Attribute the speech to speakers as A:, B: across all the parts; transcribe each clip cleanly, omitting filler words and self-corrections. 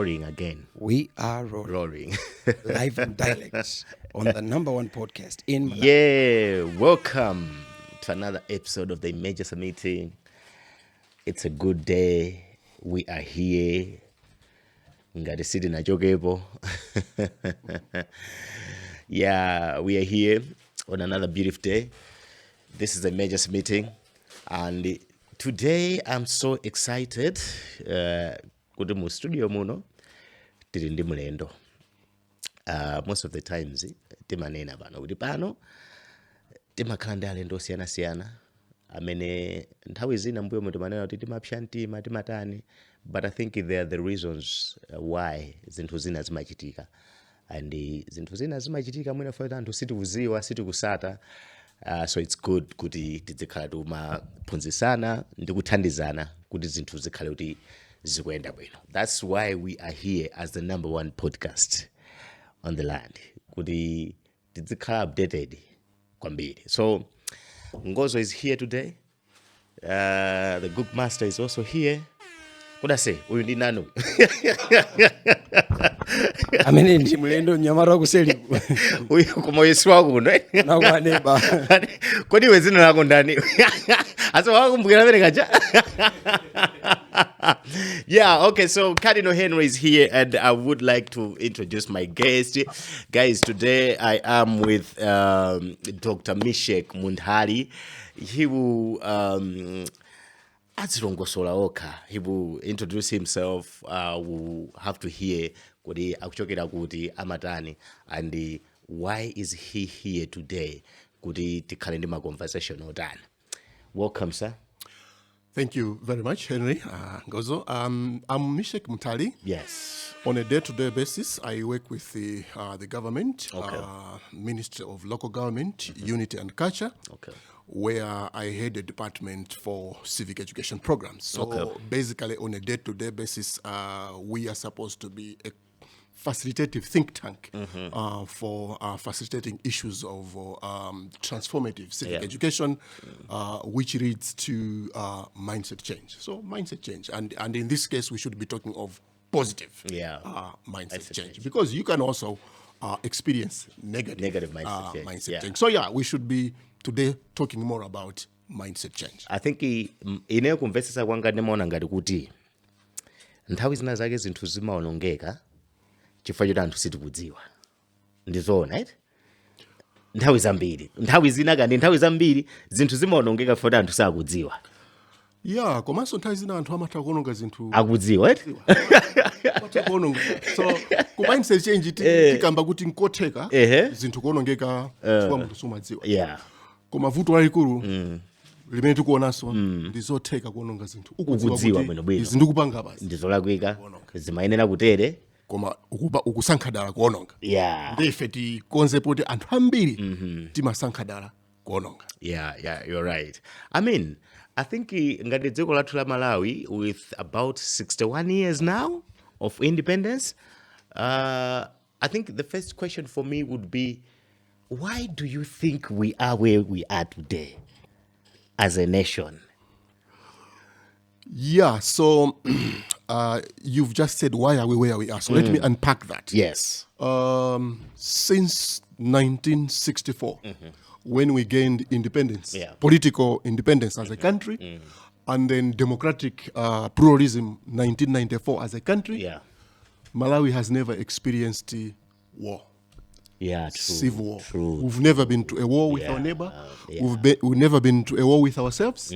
A: roaring again.
B: We are roaring. Live in dialects on the #1 podcast in Malawi.
A: Yeah, welcome to another episode of the Emergency Meeting. It's a good day. We are here. Ngati city na chokepo. Yeah, we are here on another beautiful day. This is the Emergency Meeting, and today I'm so excited. Kuti mu studio muno tili ndi mlendo. Most of the times timanena pano kuti pano timakhala ndi alendo osiyanasiyana amene nthawi zina mbuyo mu timanena kuti timapsha mtima timatani, but I think there are the reasons why zinthu zina zimachitika, and zinthu zina zimachitika mwina for anthu sitikuziwa sitikusata. So it's good kuti tizikhala timaphunzisana ndi kuthandizana kuti zinthu zikhale kuti zikuyenda bwino. That's why we are here as the #1 podcast on the land, kuti tizikhala updated kwambiri. So Ngozo is here today. The Gugu Master is also here. Kuda say uyu ndi nanu.
B: Amene ndi mlendo nyamara kuseli.
A: Uyu kumoyeswa kuno.
B: Na kwaneba.
A: Kodi wezino lako ndani? Asa wakumbukira vile kaja. Yeah, okay, so Cardinal Henry is here, and I would like to introduce my guest. Guys, today I am with Dr. Mishek Mundhari. He will he will introduce himself. We'll have to hear kuti akuchokera kuti amatani, and why is he here today, kuti tikhale ndi ma conversation otani. Welcome, sir.
C: Thank you very much, Henry. Ngozo. I'm Mishek Mundhari.
A: Yes.
C: On a day-to-day basis, I work with the government,
A: Okay.
C: Ministry of Local Government, Unity and Culture,
A: Okay.
C: where I head a department for civic education programs. So
A: Okay.
C: basically, on a day-to-day basis, we are supposed to be a facilitative think tank for facilitating issues of transformative civic education, which leads to mindset change. So mindset change, and in this case, we should be talking of positive mindset change, because you can also experience negative mindset change. So yeah, we should be today talking more about mindset change.
A: I think ineyo kumvesesa kwanga ndimaona ngati kuti nthawi zina zake zinthu zimaonongeka chifukwa choti anthu sitikudziwa. Ndizoona, right? Nthawi zambiri zinthu zimaonongeka chifukwa anthu sakudziwa.
C: Yeah, komanso nthawi zina anthu amatha kuononga zinthu
A: Akudziwa, right?
C: So ku mindset change tikamba kuti nkotheka zinthu kuonongeka chifukwa munthu sumadziwa.
A: Yeah.
C: Koma vuto lalikulu limene tikuonanso ndizotheka kuononga zinthu
A: Ukudziwa bwinobwino.
C: zindikupanga basi
A: Ndizolakwika zimayenera kutere.
C: koma ukusankha dala kuononga.
A: Yeah.
C: Ndife tikonze poti anthu ambiri timasankha dala kuononga.
A: Yeah, you're right. I mean, I think ngati dziko lathu la Malawi, with about 61 years now of independence, I think the first question for me would be, why do you think we are where we are today as a nation?
C: Yeah, so you've just said, why are we where we are? So let me unpack that.
A: Yes.
C: Since 1964, when we gained independence,
A: Yeah.
C: political independence as a country, and then democratic pluralism 1994 as a country,
A: Yeah.
C: Malawi has never experienced war.
A: Yeah, true.
C: Civil war.
A: True.
C: We've never been to a war with our neighbor. We've never been to a war with ourselves.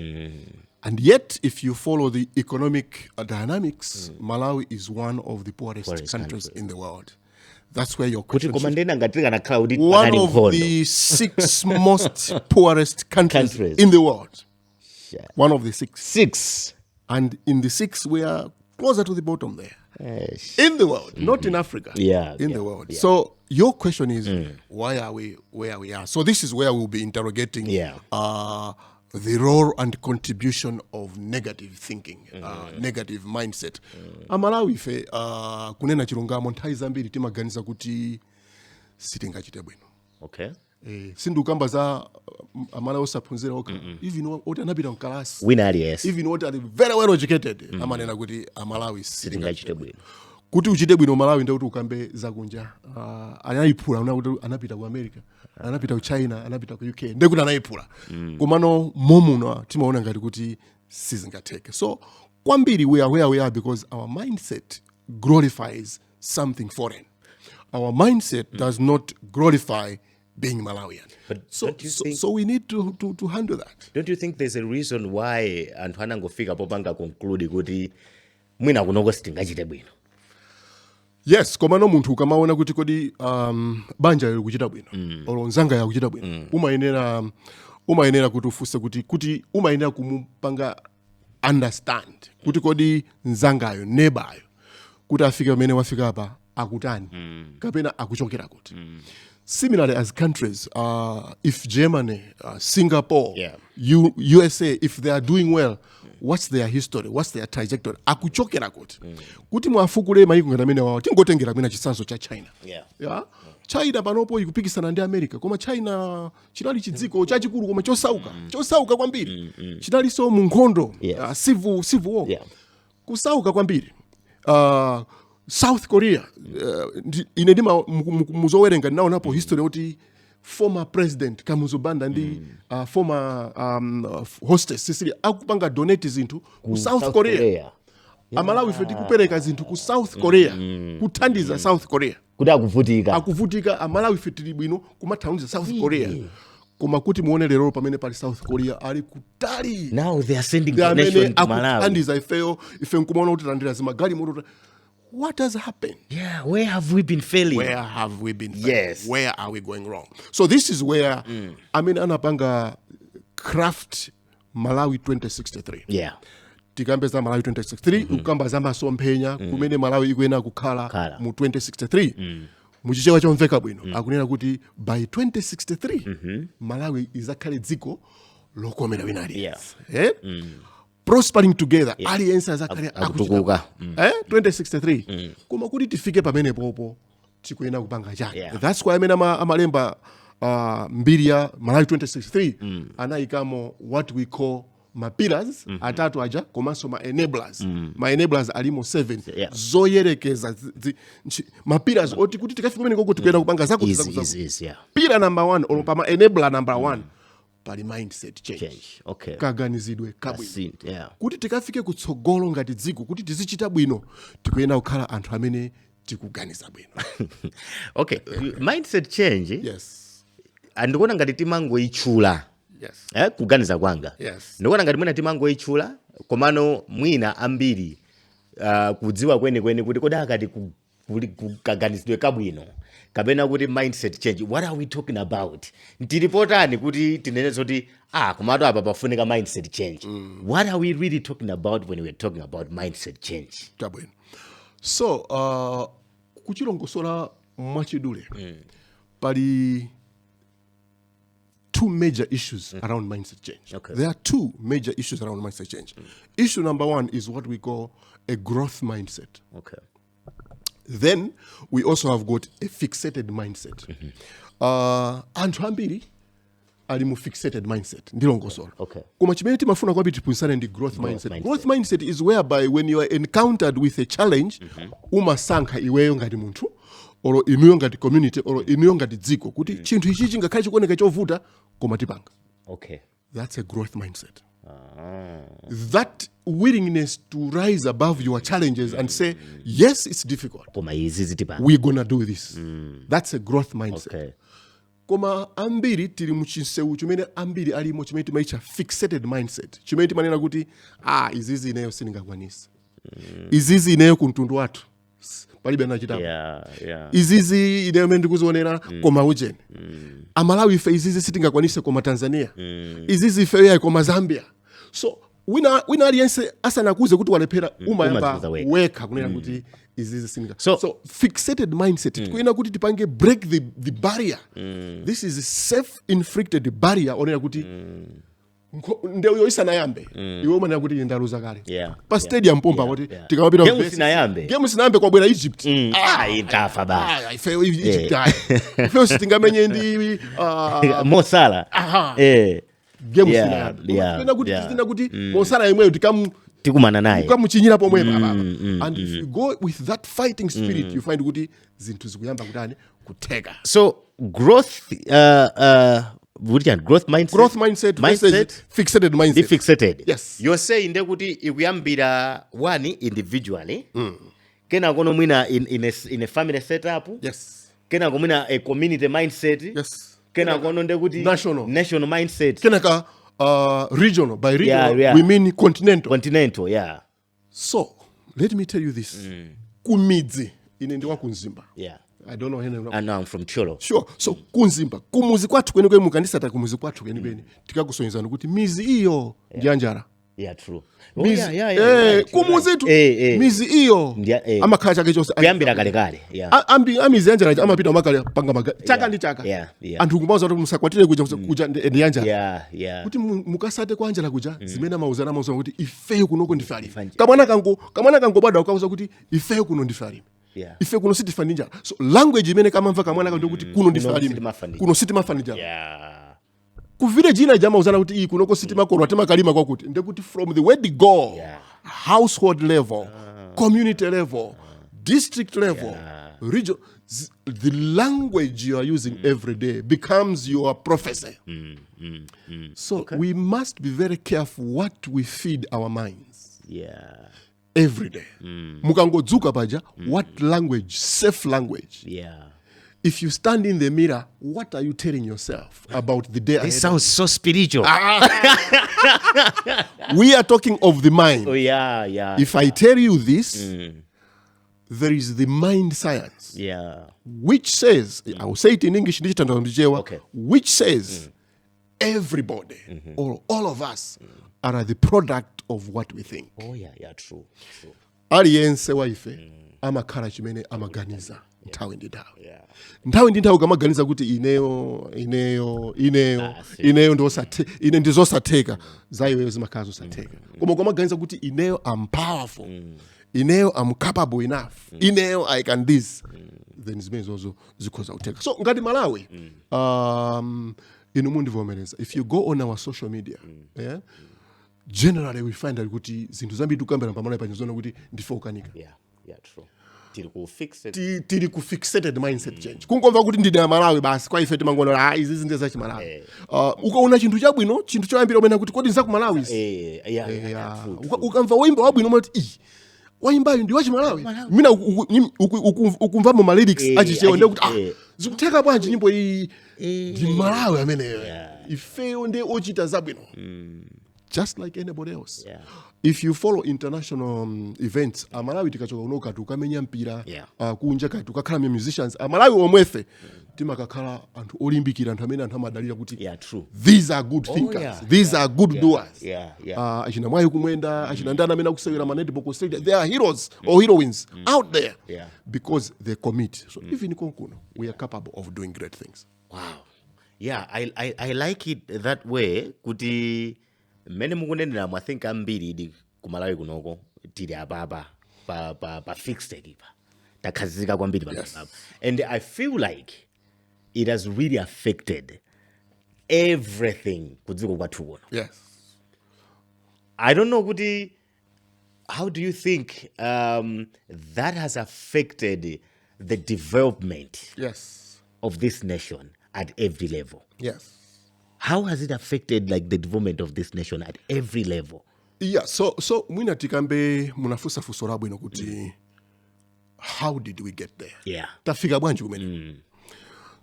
C: And yet, if you follow the economic dynamics, Malawi is one of the poorest countries in the world. That's where your
A: Kuti
C: question
A: koma ndena ngati kanakhala kuti
C: one
A: panali
C: of
A: nkhondo.
C: the 6 most poorest countries
A: Countries.
C: in the world.
A: Yeah.
C: One of the 6.
A: 6.
C: And in the 6, we are closer to the bottom there.
A: Yes.
C: In the world, not in Africa. In the world.
A: Yeah.
C: So your question is, why are we where we are? So this is where we'll be interrogating the role and contribution of negative thinking, negative mindset. Amalawi fe kunena chilungamo nthawi zambiri timaganiza kuti sitingachite bwino.
A: Okay.
C: Sindukamba za amalawi osaphunzira okha. Even oti anapita mkalasi.
A: Wina aliyense.
C: Even oti ali very well educated. Amanena kuti amalawi
A: sitingachite bwino.
C: kuti uchite bwino Malawi ndekuti ukambe zakunja anayiphula unakuti anapita ku America, anapita ku China, anapita ku UK ndekuti anayiphula komano momuno timaona ngati kuti sizingatheke. So kwambiri we are where we are because our mindset glorifies something foreign. Our mindset does not glorify being Malawian.
A: But
C: so we need to handle that.
A: Don't you think there's a reason why anthu anangofika popanga conclude kuti mwina kunoko sitingachite bwino?
C: Yes, komano munthu ukamaona kuti kodi banja lili kuchita bwino olo nzanga ya kuchita bwino umayenera kuti ufunse kuti umayenera kumupanga understand kuti kodi nzangayo nebayo kuti afike pamene wafika apa akutani kapena akuchokera kuti. Similarly, as countries, if Germany, Singapore, USA, if they are doing well, what's their history? What's their trajectory? Akuchokera kuti. Kuti mwafukule maiko ngamene wao. Tingotengera mina chisanzo cha China. Yeah. China panopo ikupikisana ndi America. Koma China chinali chidziko chachikulu koma chosauka. Chosauka kwambiri. Chinali so munkhondo, civil war. Kusauka kwambiri. South Korea, inedima muzowerenga naonapo history oti former president Kamuzubanda ndi former hostess Cecilia akupanga donate zinthu ku South Korea. Amalawi feti kupereka zinthu ku South Korea, kuthandiza South Korea.
A: Kuti
C: akuvutika Amalawi feti bwino kumathandiza South Korea. Koma kuti muone lero pamene pali South Korea ali kutali.
A: Now they are sending donation to Malawi.
C: Akuthandiza ife nkumaona kuti landira zimagali moto. What has happened?
A: Yeah, where have we been failing?
C: Where have we been failing?
A: Yes.
C: Where are we going wrong? So this is where, anapanga craft Malawi 2063.
A: Yeah.
C: Tikambe za Malawi 2063, ukamba za masomphenya, kumene Malawi ikuena kukhala mu 2063. Muchichewa chomveka bwino. Akunena kuti by 2063, Malawi izakhale dziko lokomera winali.
A: Yeah.
C: Prospering together, aliyense azakale akutukuka. 2063. Kuma kuti tifike pamene popo tikuena kupanga chake. That's why amalemba mbiri ya Malawi 2063 anaikamo what we call pillars atatu aja komanso enablers. Enablers alimo 7 zoyerekeza pillars oti kuti tikafika pamene koko tikuena kupanga zakuti. Pillar number 1 or pama enabler number 1 pali mindset change.
A: Okay.
C: Kaganizidwe kabwino. Kuti tikafike kutsogolo ngati dziko kuti tizichita bwino tikuyena kukhala anthu amene tikuganiza bwino.
A: Okay, mindset change.
C: Yes.
A: Andikuona ngati timangoichula.
C: Yes.
A: Kuganiza kwanga.
C: Yes.
A: Ndikuona ngati mwina timangoichula komano mwina ambiri kudziwa kweni kuti kodi akati kukaganizidwe kabwino. Kapena kuti mindset change. What are we talking about? Ntiripotani kuti tinene zoti kumato apa pafunika mindset change. What are we really talking about when we're talking about mindset change?
C: Tabwino. So, kuchilongosola mwachidule. Pali two major issues around mindset change.
A: Okay.
C: There are two major issues around mindset change. Issue number 1 is what we call a growth mindset.
A: Okay.
C: Then we also have got a fixated mindset. Anthu ambiri ali mu fixated mindset ndilongosola.
A: Okay.
C: Koma chimene timafuna kwambiri tipunsane ndi growth mindset. Growth mindset is whereby when you are encountered with a challenge umasankha iweyo ngati munthu or inuyo ngati community or inuyo ngati dziko kuti chinthu ichi chingakhale chikuoneka chovuta koma tipanga.
A: Okay.
C: That's a growth mindset. That willingness to rise above your challenges and say, yes, it's difficult. We're gonna do this. That's a growth mindset.
A: Okay.
C: Koma ambiri tili muchinsewu chimene ambiri alimo chimene timaicha fixated mindset. Chimene timanena kuti izizi ineyo siningakwanisa. Izizi ineyo kumtundu watu. Palibe anachitapo. Izizi ineyo mene ndikuzionera koma ujeni. Amalawi ife izizi sitingakwanise koma Tanzania. Izizi ife ya koma Zambia. So wina aliyense asanakuze kuti walephera umayamba weka kunena kuti izizi sininga. So fixated mindset tikuena kuti tipange break the barrier. This is a self-inflicted barrier onena kuti ndeyo isanayambe iwe umanena kuti ndaluza kale pa stadium pompa kuti tikamapita game sinayambe kwa bwera Egypt
A: itafa ba
C: ife Egypt ife sitingamenye ndi
A: Mosala
C: game sinayambe kuti Mosala yemwe
A: tikumana naye
C: ukamuchinyira pomwepa baba. And if you go with that fighting spirit you find kuti zinthu zikuyamba kutani kuteka.
A: So growth growth mindset
C: versus fixated mindset.
A: Fixated.
C: Yes.
A: You're saying kuti ikuyambira one individually. Kena kono mwina in a family setup.
C: Yes.
A: Kena kono mwina a community mindset.
C: Yes.
A: Kena kono ndekuti national mindset.
C: Kena ka regional. By regional
A: yeah.
C: we mean continental.
A: Continental, yeah.
C: So let me tell you this. Kumidzi ine ndiwa kunzimba.
A: Yeah.
C: I don't know hene.
A: I know I'm from Cholo.
C: Sure. So kunzimba kumuzi kwathu kwenikweni mukandisata kumuzi kwathu kwenikweni tikakusonyezana kuti mizi iyo ndiyanjara.
A: Yeah, true.
C: Kumuzi tu mizi iyo amakhala chake chose
A: kuyambira kale. Yeah.
C: Amizi yanjara amapita makale panga chaka ndi chaka.
A: Yeah.
C: Anthu kumbaza kuti musakwatire kuja ndiyanjara.
A: Yeah.
C: Kuti mukasate kwanjara kuja zimene mauzana kuti ifeyo kunoko ndifali. Kamwana kango bado akauza kuti ifeyo kuno ndifali.
A: Yeah.
C: Ife kuno siti faninjara. So language imene kamamva kamwana kanto kuti kuno ndifali. Kuno siti mafaninjara.
A: Yeah.
C: Ku village ina jama uzana kuti iyi kunoko siti makoro atema kalima kwakuti ndekuti from the word go household level community level district level region the language you are using every day becomes your prophecy. So we must be very careful what we feed our minds.
A: Yeah.
C: Every day. Mukangodzuka paja what language, safe language.
A: Yeah.
C: If you stand in the mirror, what are you telling yourself about the day ahead?
A: It sounds so spiritual.
C: We are talking of the mind.
A: Oh, yeah.
C: If I tell you this, there is the mind science.
A: Yeah.
C: Which says, I will say it in English,
A: okay.
C: Which says everybody or all of us are the product of what we think.
A: Oh, yeah, true.
C: Aliyense waife amakhala chimene amaganiza. Nthawi ndi nthawi kamaganiza kuti ineyo ndizosatheka zaiweyo zimakhala zosatheka koma kamaganiza kuti ineyo I'm powerful ineyo I'm capable enough ineyo I can this then zimene zozo zikhoza kutheka. So ngati Malawi inu mundivomereza if you go on our social media generally we find that kuti zinthu zambiri tukambira pamalawi panjizona kuti ndife ukanika.
A: Yeah, true.
C: Tiri ku fixated mindset change. Kungomva kuti ndine Malawi basi kwa ife timangona izi zinde za Malawi. Ukaona chinthu chabwino, chinthu choyambira umene kuti kodi nzaku Malawi. Ukamva wimbo wabwino moti waimbayo ndi wa Malawi. Mina ukumva mu lyrics achichewa ndekuti zikutheka bwanji nyimbo iyi ndi Malawi ameneyo. Ifeyo ndi ochita zabwino. Just like anybody else.
A: Yeah.
C: If you follow international events, Malawi tikachoka unoka tukamenya mpira, kunja kati tukakhala musicians, Malawi omwefe timakakhala anthu olimbikira anthu amene anthu amadalira kuti these are good thinkers, these are good doers. Achina mwayi kumwenda, achina ndana amene akusewera manetball stadium, they are heroes or heroines out there because they commit. So even konkuno, we are capable of doing great things.
A: Wow. Yeah, I like it that way. Kuti mene mukunenera I think ambiri di kumalawi kunoko tiri ababa pa fixed ipa takazika kwambiri pa. And I feel like it has really affected everything kudziko kwathu kuno.
C: Yes.
A: I don't know kuti how do you think that has affected the development of this nation at every level?
C: Yes.
A: How has it affected like the development of this nation at every level?
C: Yeah, so mwina tikambe munafusa fuso labo ino kuti how did we get there?
A: Yeah.
C: Tafika bwanji kumene.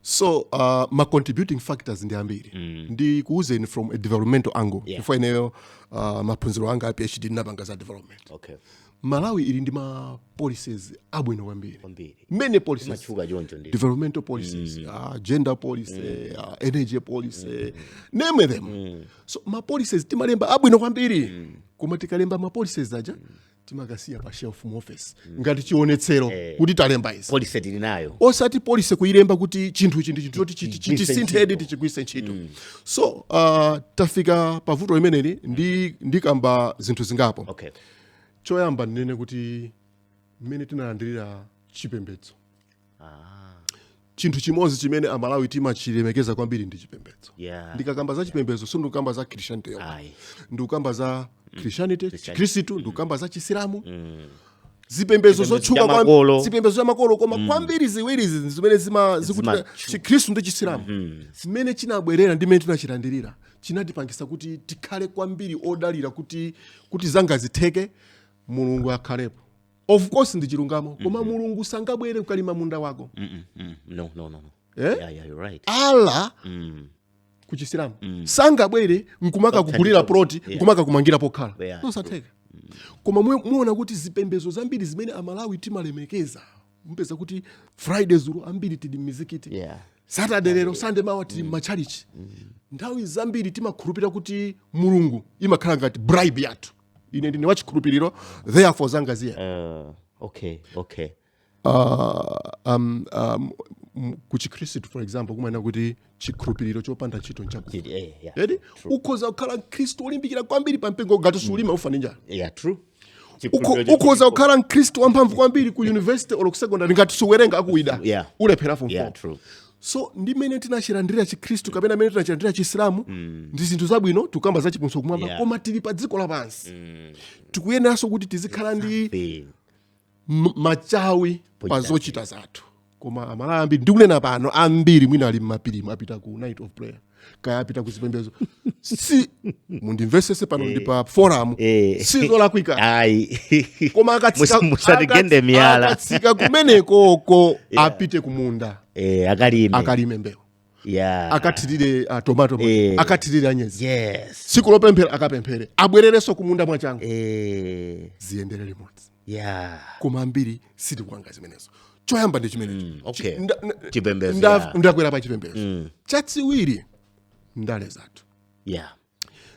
C: So my contributing factors ndi ambiri. Ndi kuuzeni from a developmental angle. Before ineyo maphunziro anga PhD ndinapanga za development.
A: Okay.
C: Malawi ili ndi ma policies abwino kwambiri. Many policies. Developmental policies, gender policy, energy policy, name them. So ma policies timalemba abwino kwambiri. Kuma tikalemba ma policies aja timakasiya pa shelf mu office. Ngati chionetsero kuti talemba izi.
A: Policy tilinayo.
C: Osati policy kuilemba kuti chinthu chisinthedi tichigwise ntchito. So tafika pavuto limeneli ndikamba zinthu zingapo.
A: Okay.
C: Choyamba nene kuti mmene tinalandirira chipembedzo. Chinthu chimodzi chimene Amalawi timachilemekeza kwambiri ndi chipembedzo. Ndikakamba za chipembedzo sindikamba za Christianity. Ndikamba za Christianity Kristu ndikamba za Chisilamu zipembezo zotchuka zipembezo za makolo koma kwambiri ziwiri zimene zikuti Chikristu ndi Chisilamu zimene chinabwerera ndi mene tinachilandirira chinatipangisa kuti tikhale kwambiri odalira kuti zanga zitheke Mulungu akhalepo. Of course ndi chilungamo koma Mulungu sangabwere kukalima munda wako.
A: No. Yeah, you're right.
C: Allah ku Chisilamu sangabwere nkumaka kugulira ploti nkumaka kumangira pokhala. Nosatheka. Koma muona kuti zipembezo zambiri zimene Amalawi timalemekeza mpeza kuti Friday zulu ambiri tili mizikiti Saturday lero Sunday mawa tili machalichi nthawi zambiri timakhulupirira kuti Mulungu imakhala ngati bribe yathu ine ndine wachikhulupiriro therefore zanga ziya
A: okay
C: ku Chikristu for example kumaena kuti chikhulupiriro chopanda ntchito nchakufa ukhoza kukhala Mkhristu olimbikira kwambiri pa mpingo ngati sulima ufa ninja
A: true
C: ukhoza kukhala Mkhristu wamphamvu kwambiri ku university or ku secondary ngati suwerenga akuida ulephera form 4
A: true.
C: So ndi mene tinachilandira Chikristu kapena mene tinachilandira Chisilamu ndi zinthu zabwino tukamba za chipulumutso kumwamba koma tili pa dziko lapansi tikuyeneranso kuti tizikhala ndi machawi pa zochita zathu koma Amalawi ambiri ndikunena pano ambiri mwina ali mmapiri apita ku night of prayer kaya apita ku zipembezo si mundimvesese pano ndi pa forum si zolakwika koma
A: musatigende miyala
C: akatsika kumeneko apite kumunda akalime mbewu akathirire tomato akathirire anyezi siku lopemphera akapemphere abwererenso kumunda mwachangu ziyenderere limodzi koma ambiri sitikuwanga zimenezo choyamba ndi chimenecho ndakwera pa chipembezo chachiwiri ndale zathu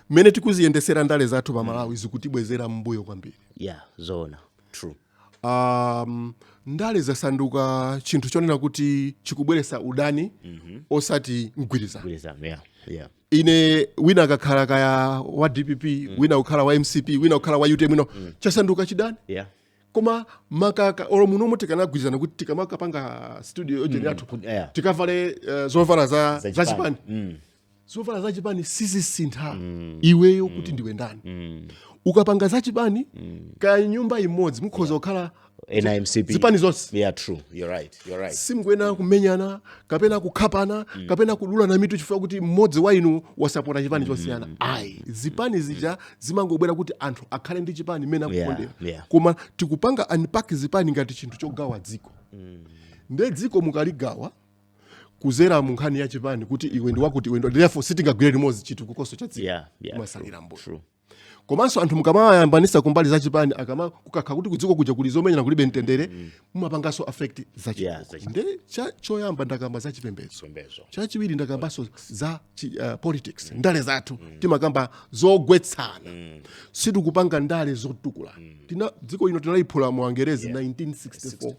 C: mene tikuziyendesera ndale zathu pa Malawi zikutibwezera mbuyo kwambiri
A: zona true.
C: Ndale zasanduka chinthu chonena kuti chikubweresa udani osati mgwirizano. Ine wina akakhala kaya wa DPP wina ukhala wa MCP wina ukhala wa UTM chasanduka chidani koma makaka olo muno mutikanagwirizana kuti tikamakapanga studio ojeni athu tikavale zovala za chipani zovala za chipani sizisintha iweyo kuti ndiwe ndani ukapanga za chipani kaya nyumba imodzi mukhoza kukhala
A: NIMCP
C: zipani zonse.
A: True, you're right.
C: Simkwena kumenyana kapena kukhapana kapena kudula na mitu chifukwa kuti mmodzi wa inu wasapota chipani chosiyana zipani zija zimangobwera kuti anthu akhale ndi chipani mena akukondera koma tikupanga unpack zipani ngati chinthu chogawa dziko nde dziko mukaligawa kuzera mu nkhani ya chipani kuti iwe ndi wakuti iwe ndo therefore sitingagwire limodzi chinthu kukoso cha dziko masalira mbuyo komanso anthu mukamayambanisa kumbali za chipani akama kukakha kuti kudziko kuja kuli zomenyana kulibe mtendere mumapangaso affect za chipani nde choyamba ndakamba za chipembedzo chachiwiri ndakambaso za politics ndale zathu timakamba zogwetsana sitikupanga ndale zotukula dziko ino tinaliphula mu Angerezi 1964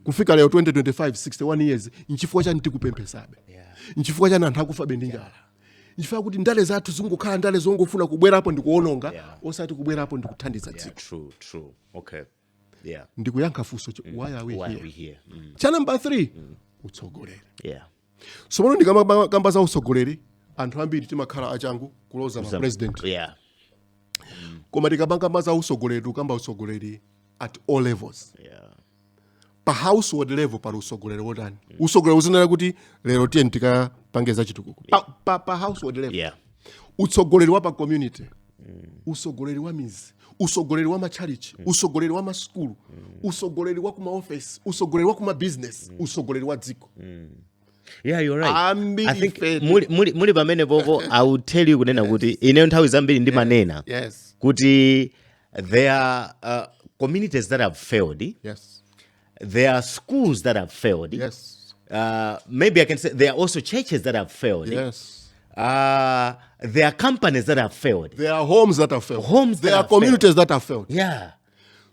C: kufika leo 2025 61 years nchifukwa chani tikupemphesabe nchifukwa chani anthu akufa bendi njala nchifukwa kuti ndale zathu zingokhala ndale zongofuna kubwerapo ndikuononga osati kubwerapo ndikuthandiza dziko
A: true okay
C: ndikuyankha funso why are we here cha number 3 utsogoleri so pano ndikamamba za utsogoleri anthu ambiri timakhala achangu kuloza ma president koma tikapanga za utsogoleri tukamba utsogoleri at all levels pa household level pa utsogoleri wotani utsogoleri uzinena kuti lero tiye tikapangeza chitukuko pa household level utsogoleri wa pa community utsogoleri wa mizi utsogoleri wa machalichi utsogoleri wa maskulu utsogoleri wa kuma office utsogoleri wa kuma business utsogoleri wa dziko
A: you're right. I think muli pamene popo I will tell you kunena kuti ineyo nthawi zambiri ndi manena kuti there are communities that have failed. There are schools that have failed. Maybe I can say there are also churches that have failed. There are companies that have failed.
C: There are homes that have failed. There are communities that have failed.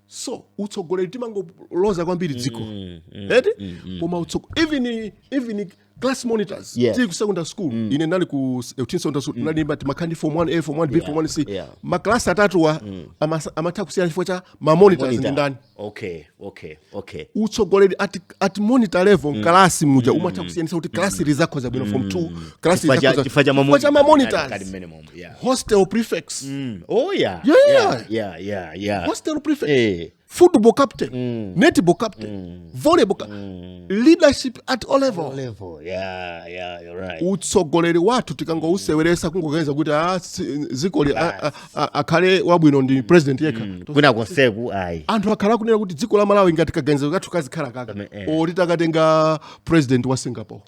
C: So utsogoleri timangoloza kwambiri dziko koma even class monitors.
A: Yes.
C: Tili ku secondary school. Ine nali ku secondary school. Nali mbati makandi form 1A, form 1B, form 1C.
A: Yeah.
C: Maklasi atatu wa amata kusiyana chifukwa cha ma monitors ndi ndani.
A: Okay.
C: Utsogoleri at monitor level klasi muja umata kusiyanisa kuti klasi rizako za bwino form 2, klasi rizako
A: Chifaja
C: ma monitors.
A: Yeah.
C: Hostel prefects.
A: Oh yeah. Yeah.
C: Hostel prefects. Football captain, netball captain, volleyball captain, leadership at all level.
A: Yeah, you're right.
C: Utsogoleri watu tikango useweresa kungogenza kuti zikoli akhale wabwino ndi president yekha.
A: Kuna konseku ayi.
C: Anthu akhala kunena kuti dziko la Malawi ngati kagenzo kathu kazikhala kaka. O titakatenga president wa Singapore.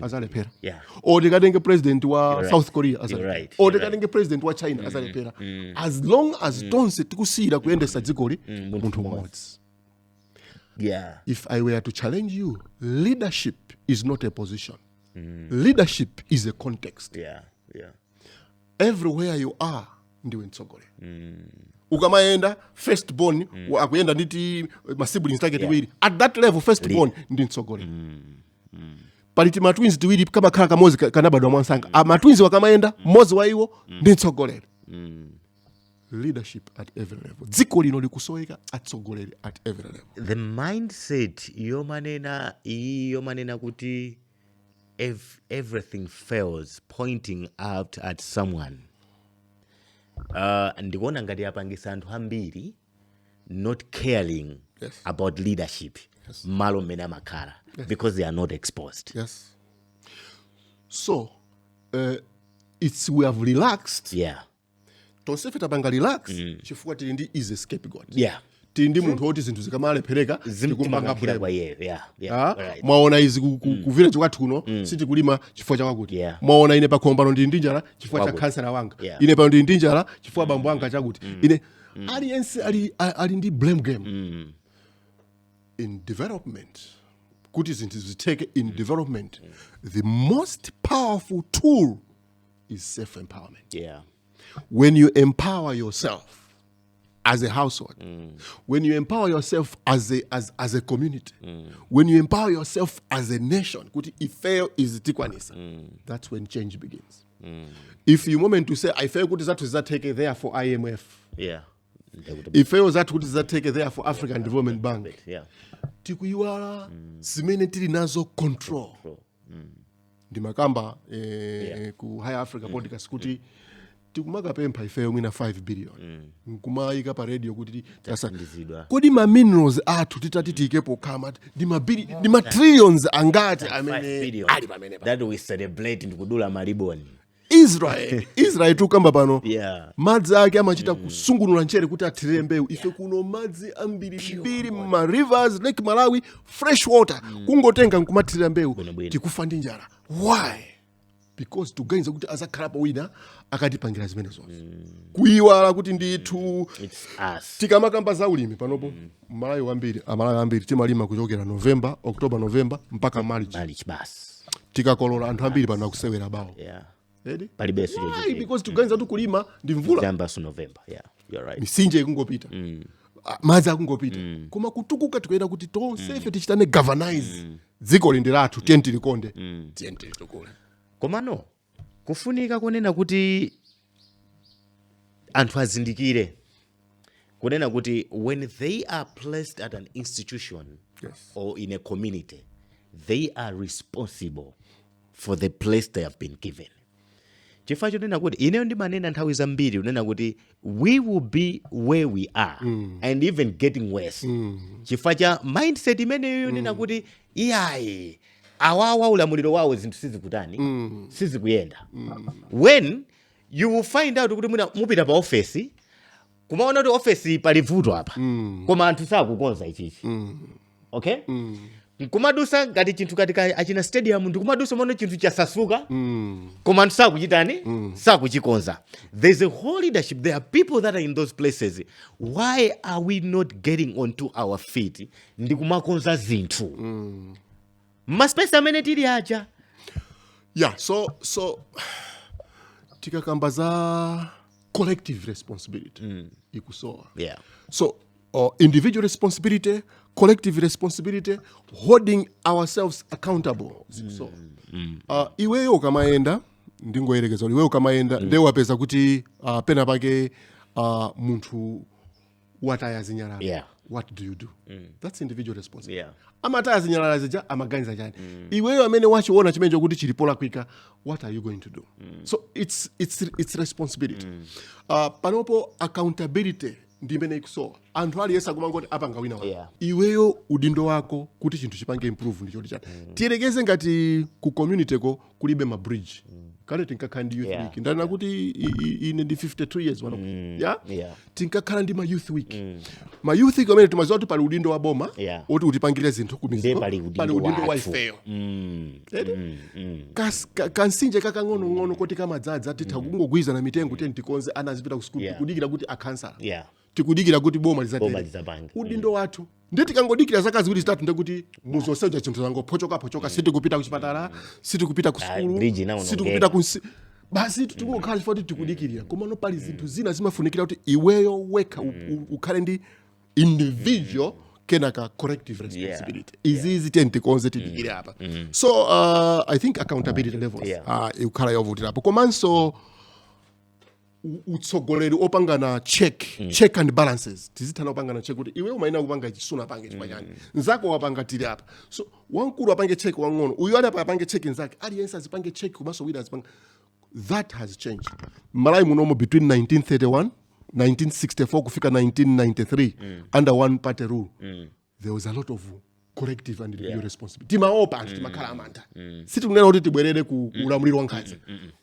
C: Azalephera.
A: Yeah.
C: O tikatenga president wa South Korea
A: azalephera.
C: Right. O tikatenga president wa China azalephera. As long as tonse tikusira kuyendesa dzikoli munthu mmodzi.
A: Yeah.
C: If I were to challenge you, leadership is not a position. Leadership is a context.
A: Yeah.
C: Everywhere you are, ndiwe mtsogole. Ukamaenda first born, akuyenda nditi ma siblings take tiwiri. At that level first born ndi mtsogole. Paliti ma twins tiwiri kama khala kamozi kanabadwa mwansanga. Ma twins wakamaenda, mozi wa iwo ndi mtsogolere. Leadership at every level. Dziko lino likusoweka atsogoleri at every level.
A: The mindset yomanena kuti if everything fails pointing out at someone. Ndikuona ngati yapangisa anthu ambiri not caring about leadership. Malo mena makhala because they are not exposed.
C: Yes. So, we have relaxed.
A: Yeah.
C: Tonse feta banga relax chifukwa tili ndi is a scapegoat.
A: Yeah.
C: Tili ndi munthu oti zinthu zikamalephereka tikumpanga
A: problem. Right.
C: Mwaona izi ku village kwathu kuno siti kulima chifukwa cha wakuti. Mwaona ine pakhombano ndili ndi njala chifukwa cha kansala wanga. Ine pano ndili ndi njala chifukwa bambo wanga chakuti. Ine aliyense ali ndi blame game. In development, kuti zinthu ziteke in development, the most powerful tool is self-empowerment.
A: Yeah.
C: When you empower yourself as a household, when you empower yourself as a community, when you empower yourself as a nation, kuti ifeyo izitikwanisa, that's when change begins. If you moment to say, I fail kuti zatu zizateke there for IMF.
A: Yeah.
C: Ifeyo zatu kuti zizateke there for African Development Bank.
A: Yeah.
C: Tikuiwala zimene tili nazo control. Ndimakamba ku High Africa podcast kuti tikumaka pempha ifeyo mwina 5 billion. Nkumayika pa radio kuti kodi ma minerals athu titikepo kama ndi ma trillions angati amene ali pamene pa.
A: That we celebrate ndikudula maliboni.
C: Israel tukamba pano.
A: Yeah.
C: Madzi ake amachita kusungunula nchere kuti athirire mbewu. Ife kuno madzi ambiri ma rivers, Lake Malawi, fresh water. Kungotenga nkumathirira mbewu. Tikufa ndi njala. Why? Because tuganiza kuti azakhalapo wina akatipangira zimene zonse. Kuiwala kuti ndithu tikamakamba za ulimi panopo Malawi ambiri timalima kuchokera November, October, November mpaka March
A: basi.
C: Tikakolola anthu ambiri pano akusewera bawo.
A: Yeah.
C: Why? Because tuganiza tukulima ndi mvula.
A: December to November. Yeah, you're right.
C: Misinje ikungopita. Madzi akungopita. Koma kutukuka tikuyenda kuti tonse ife tichitane galvanize. Dziko lindi lathu tiyenti likonde. Tiyenti litukule.
A: Komano kufunika kunena kuti anthu azindikire kunena kuti when they are placed at an institution or in a community, they are responsible for the place they have been given. Chifukwa chonena kuti ineyo ndimanena nthawi zambiri unena kuti we will be where we are and even getting worse. Chifukwa cha mindset imeneyo yonena kuti iyayi awawa ulamuliro wawo zinthu sizikutani sizikuyenda. When you will find out kuti mupita pa office kumaona kuti office palivuto apa koma anthu sakukonza ichichi. Okay? Nkumadusa ngati chinthu katika achina stadium ndikumadusa mone chinthu chasasuka koma anthu sakuchitani sakuchikonza. There's a whole leadership. There are people that are in those places. Why are we not getting onto our feet ndikumakonza zinthu maspace amene tili aja?
C: Yeah, so tikakamba za collective responsibility ikusowa.
A: Yeah.
C: So individual responsibility, collective responsibility, holding ourselves accountable. So, iweyo kamaenda ndingoyerekeza iweyo kamaenda ndewapeza kuti pena pake munthu wataya zinyalala. What do you do? That's individual responsibility. Amataya zinyalala zija amaganiza chani. Iweyo amene wachiona chimene chokuti chilipola kwika, what are you going to do? So it's responsibility. Panopo accountability ndimene ikusowa. Anthu ali yesa kumangoti apanga wina wako. Iweyo udindo wako kuti chinthu chipange improve ndicho chani. Tiyerekeze ngati ku community ko kulibe ma bridge. Kale tinkakhala ndi youth week. Ndana kuti ine ndi 52 years wano. Tinkakhala ndi ma youth week. Ma youth week amene timaziwa kuti pali udindo wa boma oti utipangire zinthu kumiziko. Pali udindo wa ifeyo. Kansinje kakang'ono koti kamadzaza titha kungogwiza na mitengo tikonze ana azipita ku school tikudikira kuti akhansa. Tikudikira kuti boma lizatenge. Udindo wathu ndeti kangodikira zaka ziwiri zitatu ndekuti muzoseja chinthu zango pochoka sitikupita ku chipatala, sitikupita ku school, sitikupita ku basi tikungokhala chifukwa tikudikirira. Koma no pali zinthu zina zimafunikira kuti iweyo weka ukhale ndi individual kenaka corrective responsibility. Izi tentikonze tidikire apa. So I think accountability levels ukhala yovutira apo. Komanso utsogoleri opangana check and balances. Tizithana opangana check kuti iwe umaina kupanga chisuna pange chipanyani. Nzako wapanga tiri apa. So wankulu apange check wang'ono. Uyu ali apa apange check nzake. Aliyense azipange check kumaso wina azipanga. That has changed. Malawi munomo between 1931, 1964 kufika 1993 under one party rule. There was a lot of collective and individual responsibility. Timaopa anthu timakhala amantha. Sitikunena kuti tibwerere ku ulamuliro wankhanza.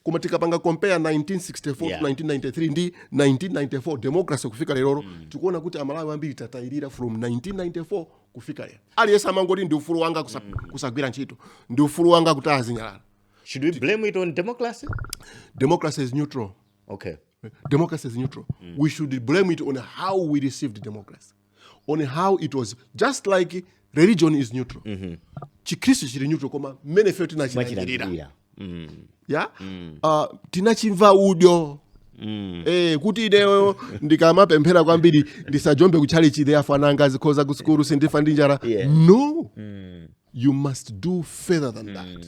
C: Koma tikapanga compare 1964 to 1993 ndi 1994 democracy kufika lero tikuona kuti amalawi ambiri tatayirira from 1994 kufika lero. Aliyense amangoti ndi ufulu wanga kusagwira ntchito. Ndi ufulu wanga kuti azinyalala.
A: Should we blame it on democracy?
C: Democracy is neutral.
A: Okay.
C: Democracy is neutral. We should blame it on how we received democracy. On how it was. Just like religion is neutral. Chikristo chili neutral koma mene fetu tinachirira. Tinachimva udyo. Kuti ineyo ndikamapemphera kwambiri ndisajombe kuchalichi therefore nangazi khoza kuskuru sindifa ndinjara. No. You must do further than that.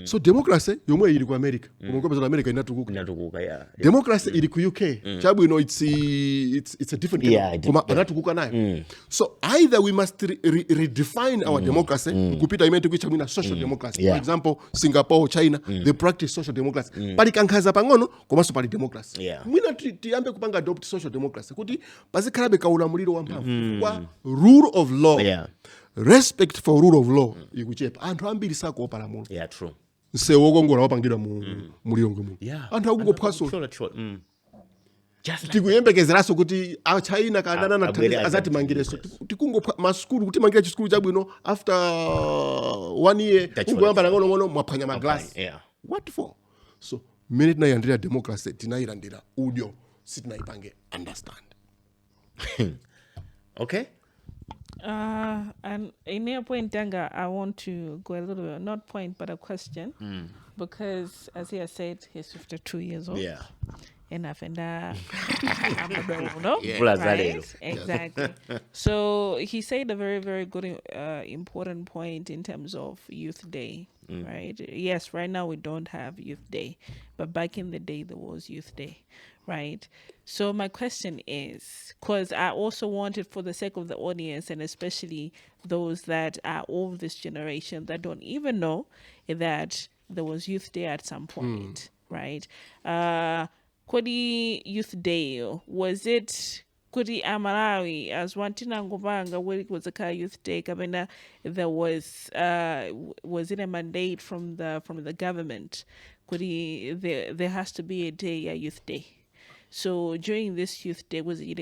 C: So democracy yomwe ili ku America. Kumukopeza America inatukuka. Democracy ili ku UK. Chabu it's a different koma anatukuka nayo. So either we must redefine our democracy kupita imene tikuicha mwina social democracy. For example, Singapore, China, they practice social democracy. Pali kankhaza pang'ono komanso pali democracy. Mwina tiyambe kupanga adopt social democracy kuti pazikhalabe kaulamuliro wamphamvu kwa rule of law. Respect for rule of law ikuchepa. Anthu ambiri sakuopa lamulo.
A: True.
C: Nsewo kongola wapangidwa muliyongo mu. Anthu akungophaso. Tikuyembekezeraso kuti China kanana na azati mangireso. Tikungopha maskulu kuti mangira chiskulu chabwino after 1 year ungoyamba ngono mwaphwanya maglass. What for? So minute na yandira democracy tinailandira udyo sitinaipange understand.
A: Okay.
D: And in your point, Danga, I want to go a little bit, not point, but a question. Because, as he has said, he's 52 years old. Enough, and I'm no? Right? Exactly. So he said a very, very good, important point in terms of Youth Day, right? Yes, right now we don't have Youth Day, but back in the day there was Youth Day, right? So my question is, because I also wanted, for the sake of the audience and especially those that are of this generation that don't even know that there was Youth Day at some point, right? Kodi Youth Day, was it Kodi Malawi as wanting Ngubanga where it was a Youth Day? Kabena, there was it a mandate from the government? Kodi there has to be a day, a Youth Day. So during this Youth Day, was it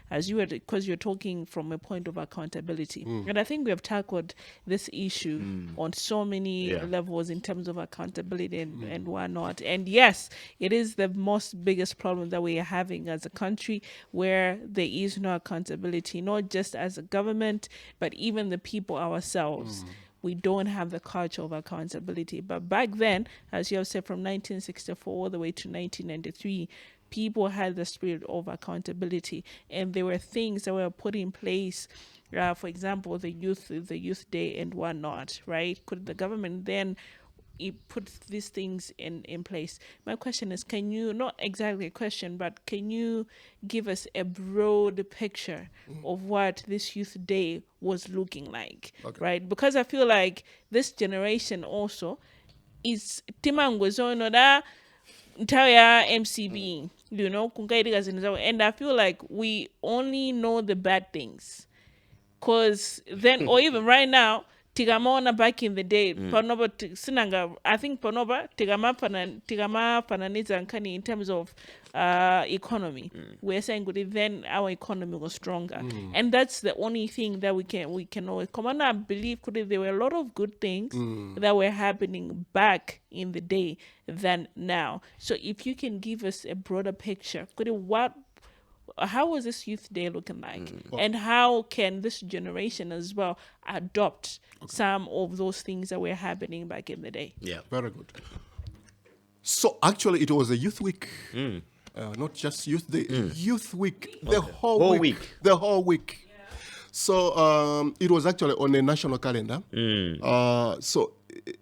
D: as you were, because you're talking from a point of accountability, and I think we have tackled this issue on so many levels in terms of accountability and whatnot. And yes, it is the most biggest problem that we are having as a country, where there is no accountability, not just as a government, but even the people ourselves. We don't have the culture of accountability. But back then, as you have said, from 1964 all the way to 1993, people had the spirit of accountability, and there were things that were put in place. For example, the youth day and whatnot, right? Could the government then put these things in place? My question is, can you, not exactly a question, but can you give us a broad picture of what this youth day was looking like, right? Because I feel like this generation also is timangwezono da entire MCB, kunkaidika zinthu zawo, and I feel like we only know the bad things. Because then, or even right now, tigamona back in the day, panoba sinanga, I think panoba tigama pananiza nkani in terms of economy. We're saying good, then our economy was stronger, and that's the only thing that we can always come on. I believe there were a lot of good things that were happening back in the day than now. So if you can give us a broader picture, how was this youth day looking like? And how can this generation as well adopt some of those things that were happening back in the day?
A: Yeah.
C: Very good. So actually, it was a youth week. Not just youth day, youth week. The whole week. The whole week. So it was actually on a national calendar. So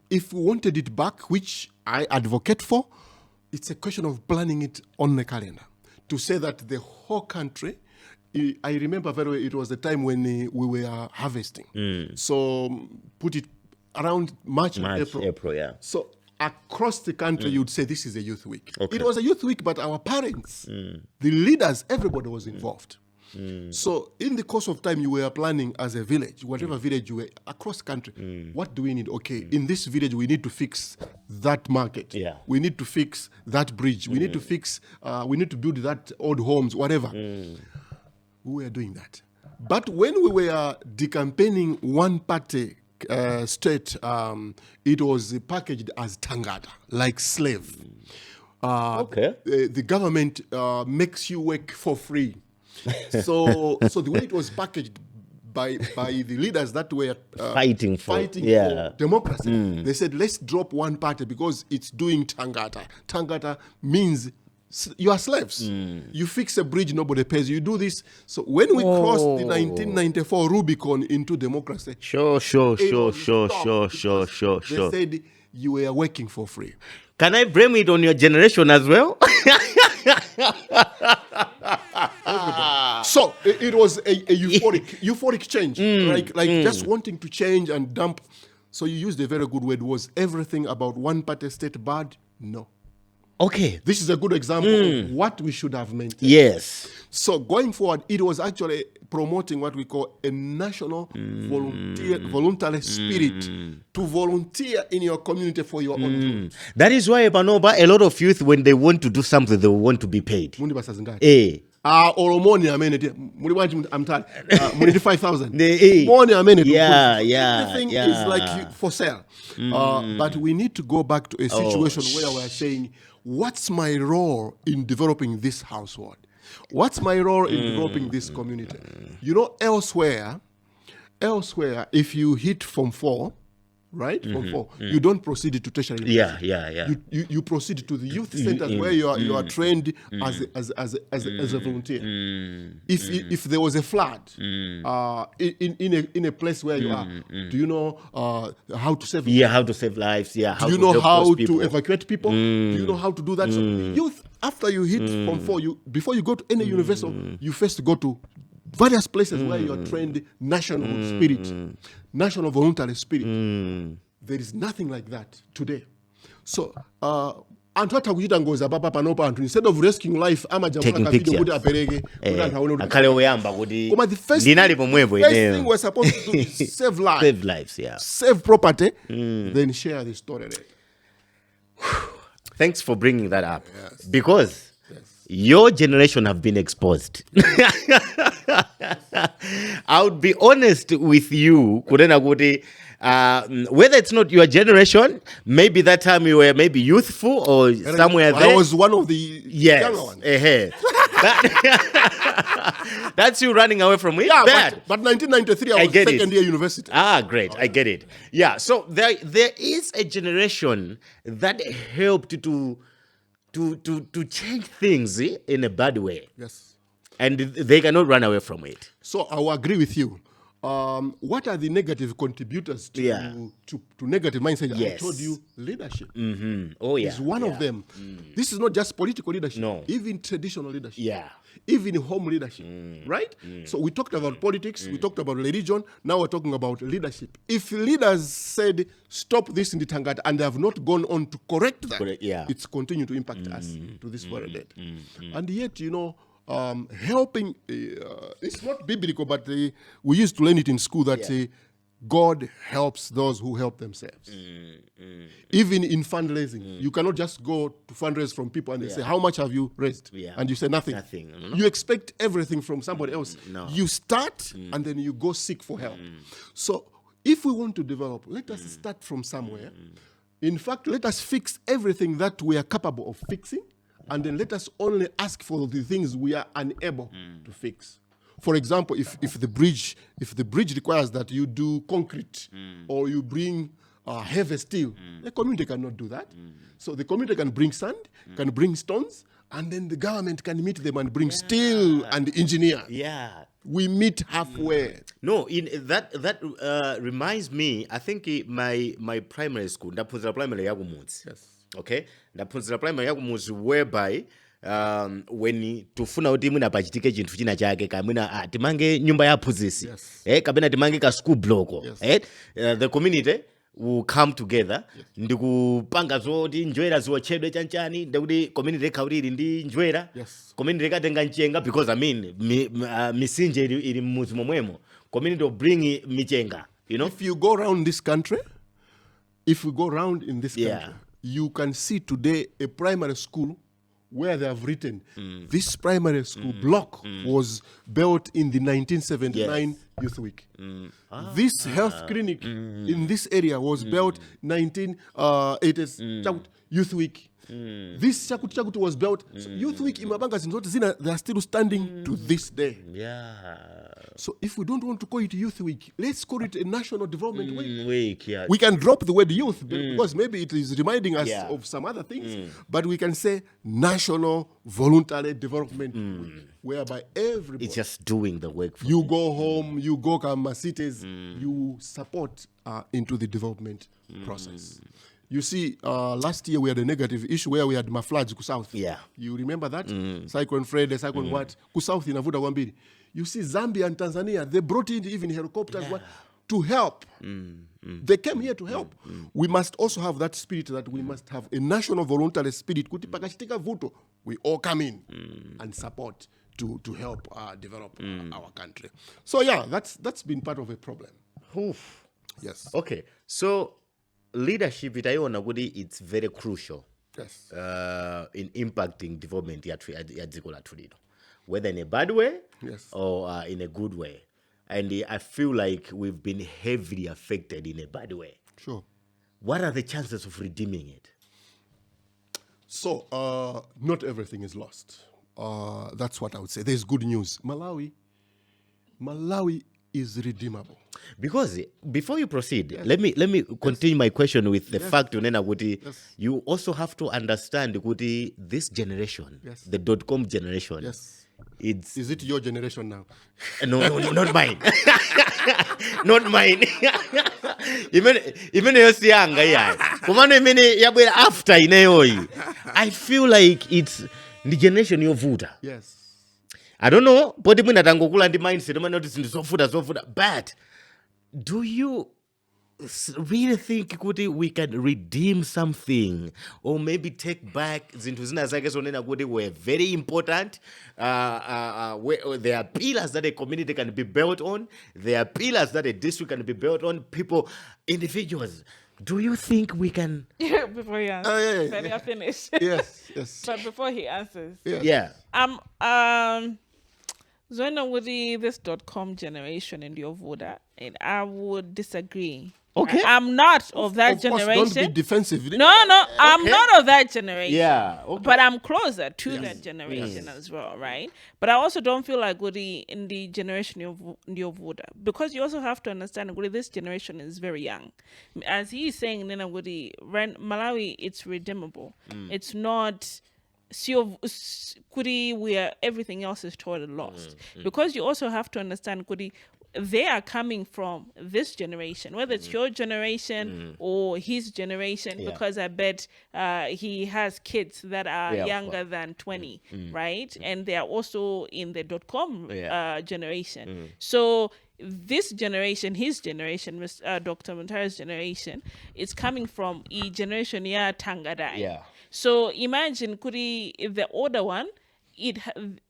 C: if we wanted it back, which I advocate for, it's a question of planning it on the calendar. To say that the whole country, I remember very well, it was the time when we were harvesting. So put it around March
A: April, yeah.
C: So across the country, you'd say this is a youth week. It was a youth week, but our parents, the leaders, everybody was involved. So in the course of time, you were planning as a village, whatever village you were, across the country. What do we need? Okay, in this village, we need to fix that market.
A: Yeah.
C: We need to fix that bridge. We need to fix, we need to build that old homes, whatever. We were doing that. But when we were decampaigning one party state, it was packaged as tangata, like slave. The government makes you work for free. So the way it was packaged by the leaders that were
A: fighting for
C: democracy, they said, let's drop one party because it's doing tangata. Tangata means you are slaves. You fix a bridge, nobody pays. You do this. So when we crossed the 1994 Rubicon into democracy,
A: Sure.
C: they said you were working for free.
A: Can I blame it on your generation as well?
C: So it was a euphoric change, like just wanting to change and dump. So you used a very good word. Was everything about one party state bad? No.
A: Okay.
C: This is a good example of what we should have maintained.
A: Yes.
C: So going forward, it was actually promoting what we call a national voluntary spirit to volunteer in your community for your own good.
A: That is why, Panoba, a lot of youth, when they want to do something, they want to be paid.
C: Or money, I'm tired. Money 5,000.
A: Money,
C: Everything is like for sale. But we need to go back to a situation where we're saying, what's my role in developing this household? What's my role in developing this community? Elsewhere, if you hit Form 4, right? Form 4, you don't proceed to tertiary university. You proceed to the youth centers where you are trained as a volunteer. If there was a flood in a place where you are, do you know how to save lives?
A: How to save lives. Do
C: you know how to evacuate people? Do you know how to do that? So youth, after you hit Form 4, before you go to any university, you first go to various places where you are trained national spirit, national voluntary spirit. There is nothing like that today. So, instead of rescuing life,
A: taking pictures.
C: The first thing we're supposed to do is save lives.
A: Save lives, yeah.
C: Save property, then share the story.
A: Thanks for bringing that up. Yes. Because your generation have been exposed. I would be honest with you, whether it's not your generation, maybe that time you were maybe youthful or somewhere there.
C: I was one of the younger ones.
A: That's you running away from it?
C: Yeah, but 1993, I was second year university.
A: Great. I get it. Yeah, so there is a generation that helped to to change things in a bad way.
C: Yes.
A: And they cannot run away from it.
C: So I will agree with you. What are the negative contributors to negative mindset? I
A: Yes.
C: told you leadership
A: Oh, yeah.
C: is one of them. This is not just political leadership,
A: No.
C: even traditional leadership.
A: Yeah.
C: Even home leadership, right? So we talked about politics, we talked about religion, now we're talking about leadership. If leaders said, stop this in the Tangata, and they have not gone on to correct that, it's continued to impact us to this very day. And yet, helping, it's not biblical, but we used to learn it in school that God helps those who help themselves. Even in fundraising, you cannot just go to fundraise from people and they say, how much have you raised? And you say nothing.
A: No.
C: You expect everything from somebody else.
A: No.
C: You start and then you go seek for help. So if we want to develop, let us start from somewhere. In fact, let us fix everything that we are capable of fixing, and then let us only ask for the things we are unable to fix. For example, if the bridge requires that you do concrete or you bring heavy steel, the community cannot do that. So the community can bring sand, can bring stones, and then the government can meet them and bring steel and engineer.
A: Yeah.
C: We meet halfway.
A: No, in that reminds me. I think my primary school, ndaphunzira primary yakumudzi.
C: Yes.
A: Okay, ndaphunzira primary yakumudzi whereby when tufuna kuti mwina pachitike chinthu china chake kamwina timange nyumba ya aphunzitsi kapena timange ka school block the community will come together ndikupanga zoti njwera ziwotchedwe chanchani ndikuti community ikhautiri ndi njwera community ikatenga mchenga because misinje ili mmuzi momwemo community will bring michenga,
C: If you go around this country, you can see today a primary school where they have written this primary school block was built in the 1979 Youth Week. This health clinic in this area was built 1980s Youth Week. This Chakut was built. So Youth Week in Mabanga Zina, they are still standing to this day.
A: Yeah.
C: So if we don't want to call it Youth Week, let's call it a National Development Week.
A: Yeah.
C: We can drop the word youth because maybe it is reminding us of some other things. But we can say National Voluntary Development Week, whereby everybody...
A: It's just doing the work for
C: you go home, you go to cities, you support into the development process. You see, last year we had a negative issue where we had floods ku south.
A: Yeah.
C: You remember that? Cyclone Fred, Cyclone what? Ku south in Avuda Wambiri. You see Zambia and Tanzania, they brought in even helicopters to help. They came here to help. We must also have that spirit that we must have a national voluntary spirit. Kuti pakashitika vuto, we all come in and support to help develop our country. So yeah, that's been part of a problem.
A: Oof.
C: Yes.
A: Okay. So leadership itaiona kuti it's very crucial in impacting development ya dziko lathu lino, whether in a bad way or in a good way. And I feel like we've been heavily affected in a bad way.
C: Sure.
A: What are the chances of redeeming it?
C: So not everything is lost. That's what I would say. There's good news. Malawi is redeemable.
A: Because before you proceed, let me continue my question with the fact unena kuti you also have to understand kuti this generation, the .com generation.
C: Is it your generation now?
A: No, not mine. Not mine. Even yosiyanga iya. Kumano imene yabwera after ineyoyi. I feel like it's the generation yovuta.
C: Yes.
A: I don't know, poti mwina tangokula ndi mindset umene kuti zofuta, but do you really think kuti we can redeem something or maybe take back zinthu zina zake zonena kuti were very important? Where there are pillars that a community can be built on, there are pillars that a district can be built on, people, individuals. Do you think we can?
D: Before he answers, let me finish.
C: Yes.
D: But before he answers, Zona with this .com generation in your voter, and I would disagree.
A: Okay.
D: I'm not of that generation.
C: Course, don't be defensive.
D: No, I'm not of that generation.
A: Yeah. Okay.
D: But I'm closer to that generation as well, right? But I also don't feel like in the generation of your voter, because you also have to understand this generation is very young. As he's saying, Malawi, it's redeemable. It's not kuri where everything else is totally lost. Because you also have to understand kuri they are coming from this generation, whether it's your generation or his generation, because I bet he has kids that are
A: Yeah, of
D: younger than 20, right? And they are also in the .com generation. So this generation, his generation, Dr. Montara's generation, is coming from a generation Tangadai.
A: Yeah.
D: So imagine kuri the older one,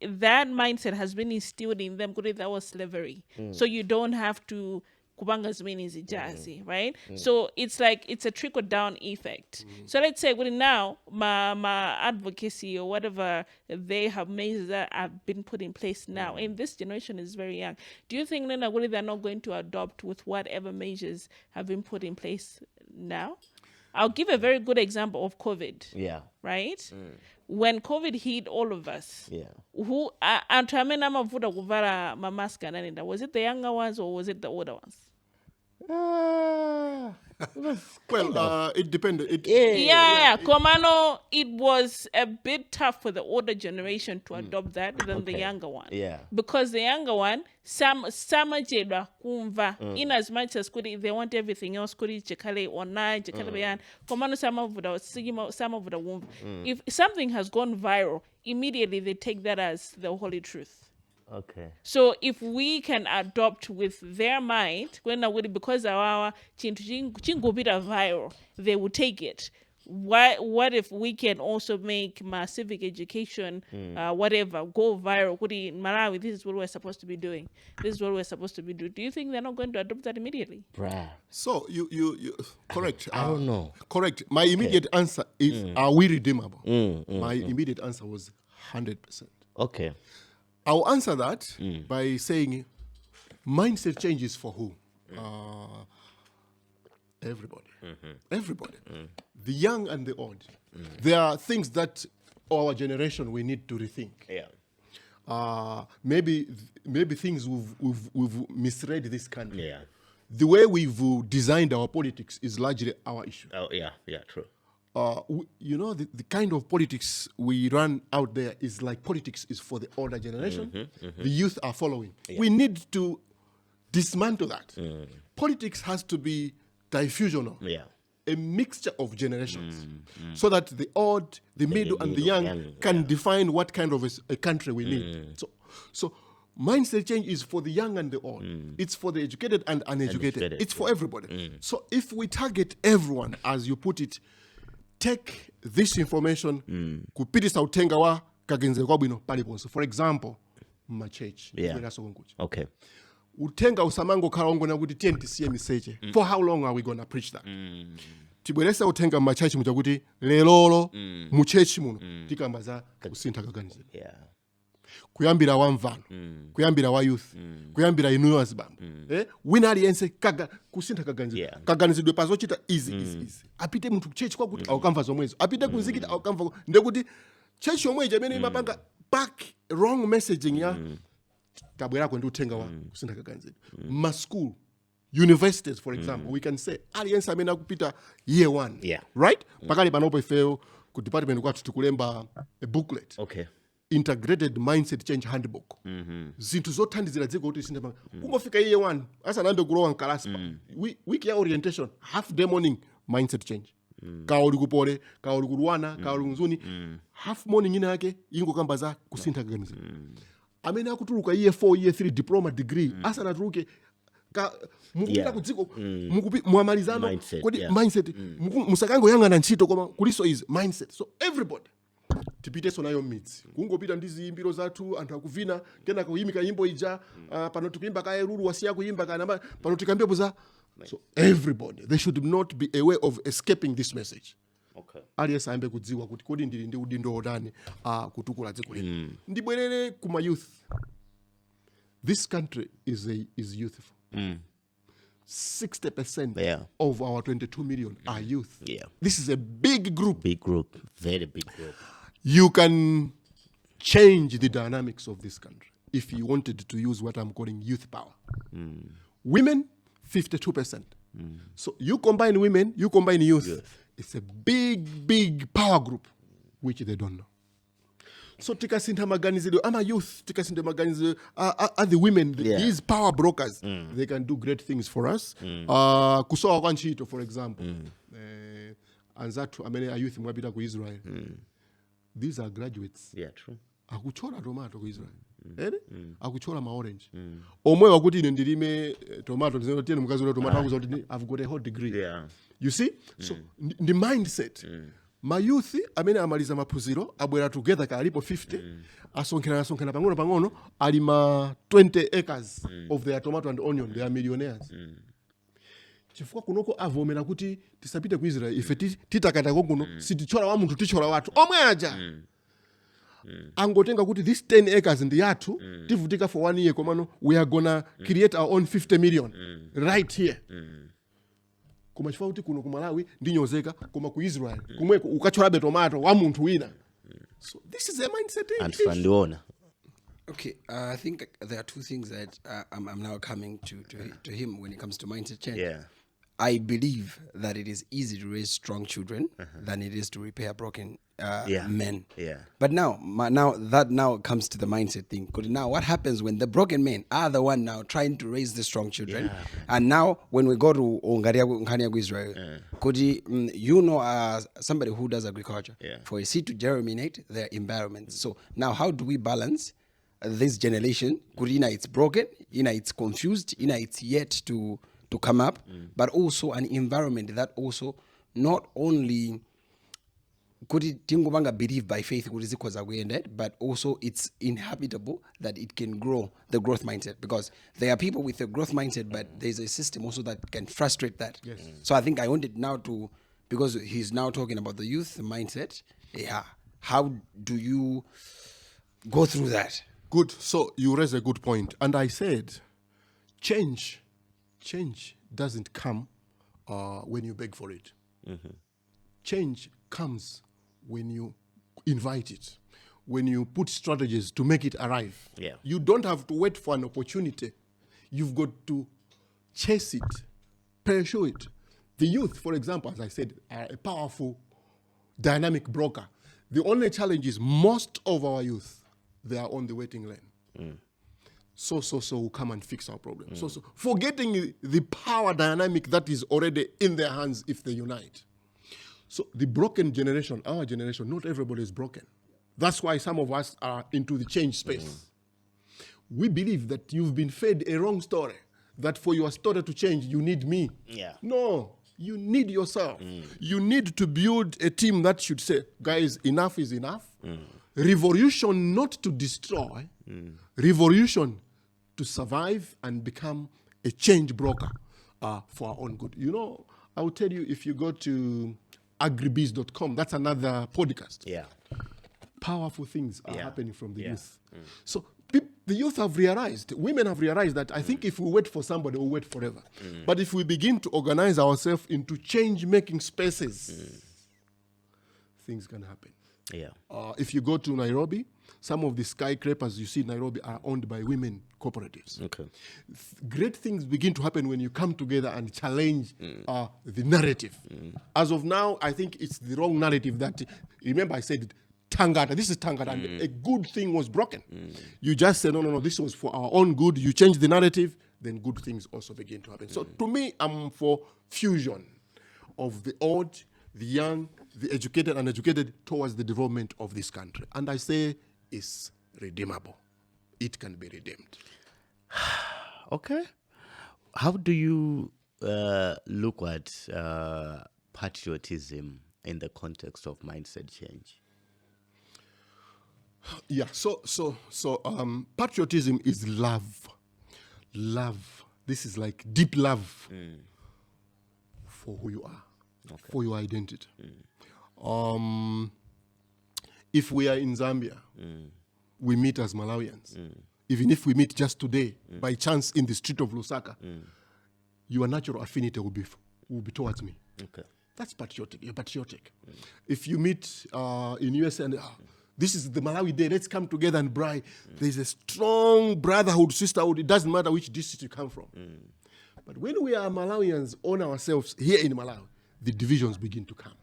D: that mindset has been instilled in them. Kuri that was slavery. So you don't have to kubanga zimini zijazi, right? So it's like it's a trickle down effect. So let's say kuri now my advocacy or whatever they have measures that have been put in place now, and this generation is very young. Do you think then they're not going to adopt with whatever measures have been put in place now? I'll give a very good example of COVID.
A: Yeah.
D: Right? When COVID hit all of us,
A: Yeah.
D: who was it the younger ones or was it the older ones?
C: Well, it depended.
D: Yeah. Komano, it was a bit tough for the older generation to adopt that than the younger one.
A: Yeah.
D: Because the younger one, some kumva, in as much as they want everything else, chekale online, chekale bayan. Komano some of the womb. If something has gone viral, immediately they take that as the holy truth.
A: Okay.
D: So if we can adopt with their mind, because our chingobita viral, they will take it. What if we can also make my civic education, whatever, go viral? In Malawi, this is what we're supposed to be doing. This is what we're supposed to be doing. Do you think they're not going to adopt that immediately?
A: Bruh.
C: So you correct.
A: I don't know.
C: Correct. My immediate answer is: are we redeemable? My immediate answer was 100%.
A: Okay.
C: I'll answer that by saying mindset changes for who? Everybody. Everybody. The young and the old. There are things that our generation we need to rethink.
A: Yeah.
C: Maybe things we've misread this country.
A: Yeah.
C: The way we've designed our politics is largely our issue.
A: Oh, yeah. Yeah, true.
C: The kind of politics we run out there is like politics is for the older generation. The youth are following. Yeah. We need to dismantle that. Politics has to be diffusional. Yeah. A mixture of generations so that the old, the middle, and the young can define what kind of a country we need. So mindset change is for the young and the old. It's for the educated and uneducated. It's for everybody. So if we target everyone, as you put it, take this information, kupitisa utenga wa kagenze kwa bwino paliponse. For example, my church.
A: Yeah. Okay.
C: Utenga usamango kalongo na kuti tienti siye miseche. For how long are we going to preach that? Tibweresa utenga my church mutakuti lelolo mu church muno tikambaza kusintha kaganize.
A: Yeah.
C: Kuyambira wa mvano, kuyambira wa youth, kuyambira inuyo azibambo. Wina aliyense kusintha kaganize.
A: Yeah.
C: Kaganizidwe pazochita easy. Apite mtu church kwa kuti aukamva zomwezo. Apite kunzikita aukamva ndekuti church yomweje imene imapanga back wrong messaging ya tabwera kwendi utenga wa kusintha kaganize. Ma school, universities for example, we can say aliyense amene akupita year 1.
A: Yeah.
C: Right? Pakali panopo ifeyo ku department kwathu tikulemba a booklet.
A: Okay.
C: Integrated mindset change handbook. Zinthu zothandizira dziko kuti sintha kungofika year 1 asanambe kulowa nkalasi. Week ya orientation, half day morning mindset change. Kauli kupole, kauli kuruwana, kauli kunzuni. Half morning ina yake ingokambaza kusintha kaganize. Amene akutuluka year 4, year 3 diploma degree asanatuluke mukupita kudziko muamalizano kodi mindset musakango yanga na ntchito koma kuliso is mindset. So everybody tipiteso nayo midzi kungopita ndi ziyimbiro zathu anthu akuvina kena kuyimika nyimbo ija pano tikuyimba kaye lulu wasiya kuyimba kana pano tikambepo za. So everybody, there should not be a way of escaping this message.
A: Okay.
C: Aliyense ayambe kudziwa kuti kodi ndili ndi udindo otani kutukula dziko lino. Ndibwerere kuma youth. This country is youthful. 60% of our 22 million are youth.
A: Yeah.
C: This is a big group.
A: Big group. Very big group.
C: You can change the dynamics of this country if you wanted to use what I'm calling youth power. Women, 52%. So you combine women, you combine youth. It's a big power group, which they don't know. So tikasintha maganiziro ama youth, tikasintha maganiziro are the women, these power brokers. They can do great things for us. Kusowa kwa ntchito, for example. Anzatu amene a youth mwapita ku Israel. These are graduates.
A: Yeah, true.
C: Akuchola tomato ku Israel. Akuchola ma orange. Omwe wakuti ine ndilime tomato ndizeno tiene mukazi wa tomato akuza kuti I've got a whole degree.
A: Yeah.
C: You see? So the mindset. My youth amene amaliza maphunziro abwera together kalipo 50 asonkhana pang'ono alima 20 acres of their tomato and onion. They are millionaires. Chifukwa kunoko avomera kuti tisapite ku Israel ife titakata kuno sitichola wa munthu tichola watu omwe aja. Angotenga kuti this 10 acres ndi yathu tivutika for 1 year komano we are gonna create our own 50 million right here. Koma chifukwa kuti kuno ku Malawi ndinyozeka koma ku Israel kumweko ukacholabe tomato wa munthu wina. So this is a mindset.
A: Antifandiona.
B: Okay, I think there are two things that I'm now coming to him when it comes to mindset change.
A: Yeah.
B: I believe that it is easy to raise strong children than it is to repair broken men.
A: Yeah.
B: But now that comes to the mindset thing. Because now what happens when the broken men are the one now trying to raise the strong children?
A: Yeah.
B: And now when we go to Nkaniago Israel, as somebody who does agriculture, for a seed to germinate their environment. So now how do we balance this generation? Kurina, it's broken, it's confused, it's yet to come up, but also an environment that also not only could it believe by faith, but also it's inhabitable, that it can grow, the growth mindset. Because there are people with a growth mindset, but there's a system also that can frustrate that.
C: Yes.
B: So I think I wanted now to, because he's now talking about the youth mindset, how do you go through that?
C: Good. So you raise a good point. And I said, change doesn't come when you beg for it. Change comes when you invite it, when you put strategies to make it arrive.
A: Yeah.
C: You don't have to wait for an opportunity. You've got to chase it, pursue it. The youth, for example, as I said, are a powerful, dynamic broker. The only challenge is most of our youth, they are on the waiting lane. So will come and fix our problem. So forgetting the power dynamic that is already in their hands if they unite. So the broken generation, our generation, not everybody is broken. That's why some of us are into the change space. We believe that you've been fed a wrong story, that for your story to change, you need me.
A: Yeah.
C: No, you need yourself. You need to build a team that should say, guys, enough is enough. Revolution not to destroy, revolution to survive and become a change broker for our own good. You know, I will tell you, if you go to agribiz.com, that's another podcast.
A: Yeah.
C: Powerful things are happening from the youth. So the youth have realized, women have realized that I think if we wait for somebody, we'll wait forever. But if we begin to organize ourselves into change-making spaces, things can happen.
A: Yeah.
C: If you go to Nairobi, some of the skyscrapers you see in Nairobi are owned by women cooperatives.
A: Okay.
C: Great things begin to happen when you come together and challenge the narrative. As of now, I think it's the wrong narrative that, remember I said, Tangata, this is Tangata, and a good thing was broken. You just said, no, this was for our own good. You change the narrative, then good things also begin to happen. So to me, I'm for fusion of the old, the young, the educated and uneducated towards the development of this country. And I say it's redeemable. It can be redeemed.
A: Okay. How do you look at patriotism in the context of mindset change?
C: Yeah, so patriotism is love. Love. This is like deep love for who you are, for your identity. If we are in Zambia, we meet as Malawians. Even if we meet just today, by chance in the street of Lusaka, your natural affinity will be towards me.
A: Okay.
C: That's patriotic. You're patriotic. If you meet in USA and this is the Malawi Day, let's come together and braai. There's a strong brotherhood, sisterhood. It doesn't matter which district you come from. But when we are Malawians on ourselves here in Malawi, the divisions begin to come.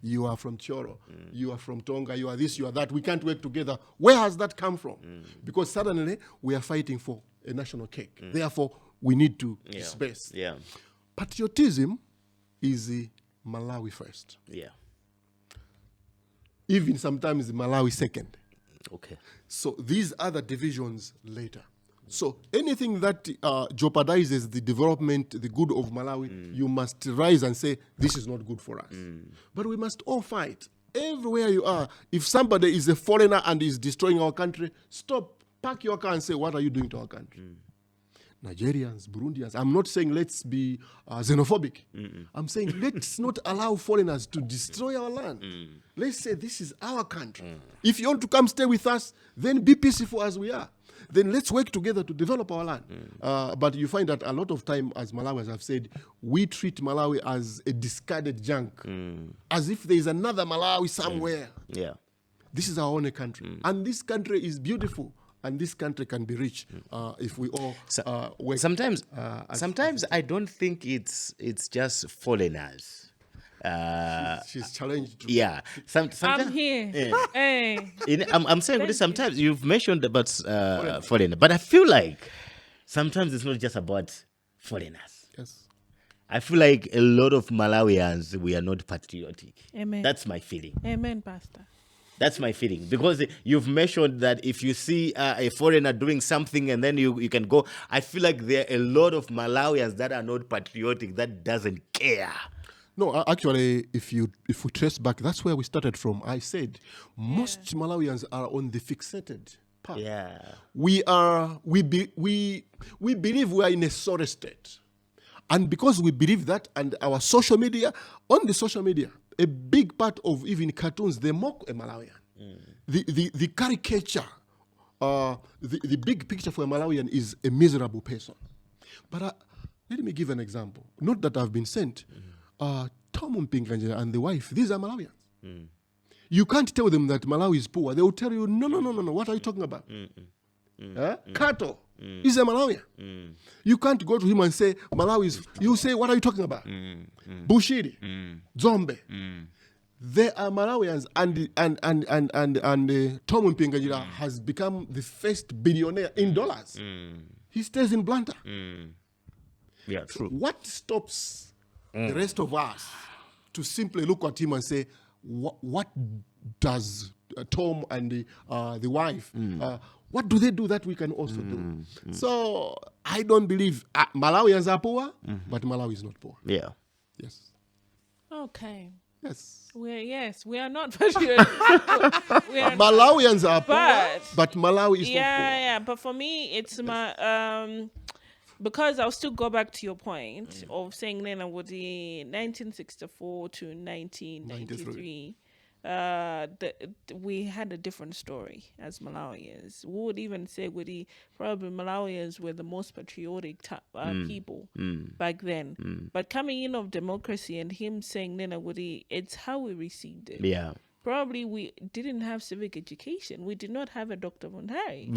C: You are from Choro. You are from Tonga. You are this, you are that. We can't work together. Where has that come from? Because suddenly we are fighting for a national cake. Therefore, we need to disperse.
A: Yeah.
C: Patriotism is Malawi first.
A: Yeah.
C: Even sometimes Malawi second.
A: Okay.
C: So these other divisions later. So anything that jeopardizes the development, the good of Malawi, you must rise and say, this is not good for us. But we must all fight. Everywhere you are, if somebody is a foreigner and is destroying our country, stop, park your car and say, what are you doing to our country? Nigerians, Burundians. I'm not saying let's be xenophobic. I'm saying let's not allow foreigners to destroy our land. Let's say this is our country. If you want to come stay with us, then be peaceful as we are. Then let's work together to develop our land. But you find that a lot of time, as Malawians have said, we treat Malawi as a discarded junk, as if there is another Malawi somewhere.
A: Yeah.
C: This is our own country. And this country is beautiful. And this country can be rich if we all work.
A: Sometimes I don't think it's just foreigners.
C: She's challenged.
A: Yeah. Sometimes
D: I'm here. Hey.
A: I'm saying this. Sometimes you've mentioned about foreigner, but I feel like sometimes it's not just about foreigners.
C: Yes.
A: I feel like a lot of Malawians, we are not patriotic.
D: Amen.
A: That's my feeling.
D: Amen, Pastor.
A: That's my feeling. Because you've mentioned that if you see a foreigner doing something and then you can go, I feel like there are a lot of Malawians that are not patriotic, that doesn't care.
C: No, actually, if we trace back, that's where we started from. I said most Malawians are on the fixated path.
A: Yeah.
C: We believe we are in a sorry state. And because we believe that, and our social media, on the social media, a big part of even cartoons, they mock a Malawian. The caricature, the big picture for a Malawian is a miserable person. But let me give an example. Not that I've been sent. Tom Mpinganje and the wife, these are Malawians. You can't tell them that Malawi is poor. They will tell you, no, what are you talking about? Kato is a Malawian. You can't go to him and say, Malawi is, you say, what are you talking about? Bushiri, Zombe. They are Malawians, and Tom Mpinganje has become the first billionaire in dollars. He stays in Blanta.
A: Yeah, true.
C: What stops the rest of us to simply look at him and say, what does Tom and the wife, what do they do that we can also do? So I don't believe Malawians are poor, but Malawi is not poor.
A: Yeah.
C: Yes.
D: Okay.
C: Yes.
D: We are not patriotic.
C: Malawians are poor, but Malawi is not poor.
D: Yeah. But for me, it's my because I'll still go back to your point of saying Nena with the 1964 to 1993. We had a different story as Malawians. We would even say probably Malawians were the most patriotic people back then. But coming in of democracy and him saying Nena Woody, it's how we received it.
A: Yeah.
D: Probably we didn't have civic education. We did not have a Dr. Montari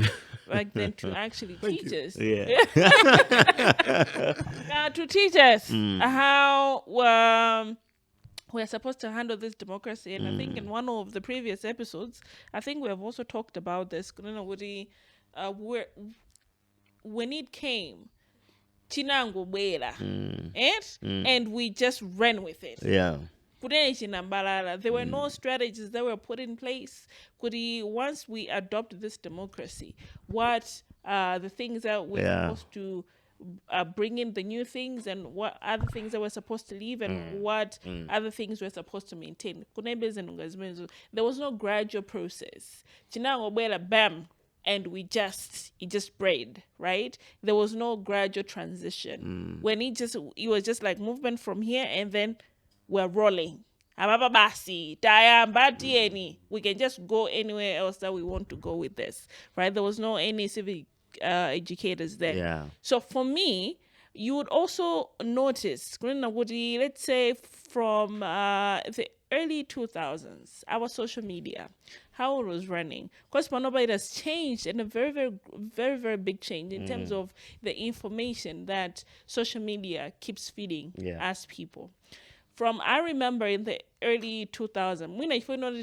D: back then to actually teach us.
A: Yeah.
D: To teach us how we're supposed to handle this democracy. And I think in one of the previous episodes, I think we have also talked about this. When it came, Chinango Bela, and we just ran with it.
A: Yeah.
D: There were no strategies that were put in place. Once we adopt this democracy, what the things that we're supposed to bring in the new things, and what other things that we're supposed to leave, and what other things we're supposed to maintain. There was no gradual process. Bam, and it just spread, right? There was no gradual transition. When it was just like movement from here, and then we're rolling. We can just go anywhere else that we want to go with this, right? There was no any civic educators there.
A: Yeah.
D: So for me, you would also notice, let's say from the early 2000s, our social media, how it was running. Because it has changed in a very, very, very, very big change in terms of the information that social media keeps feeding us people. from I remember in the early 2000s, when I found out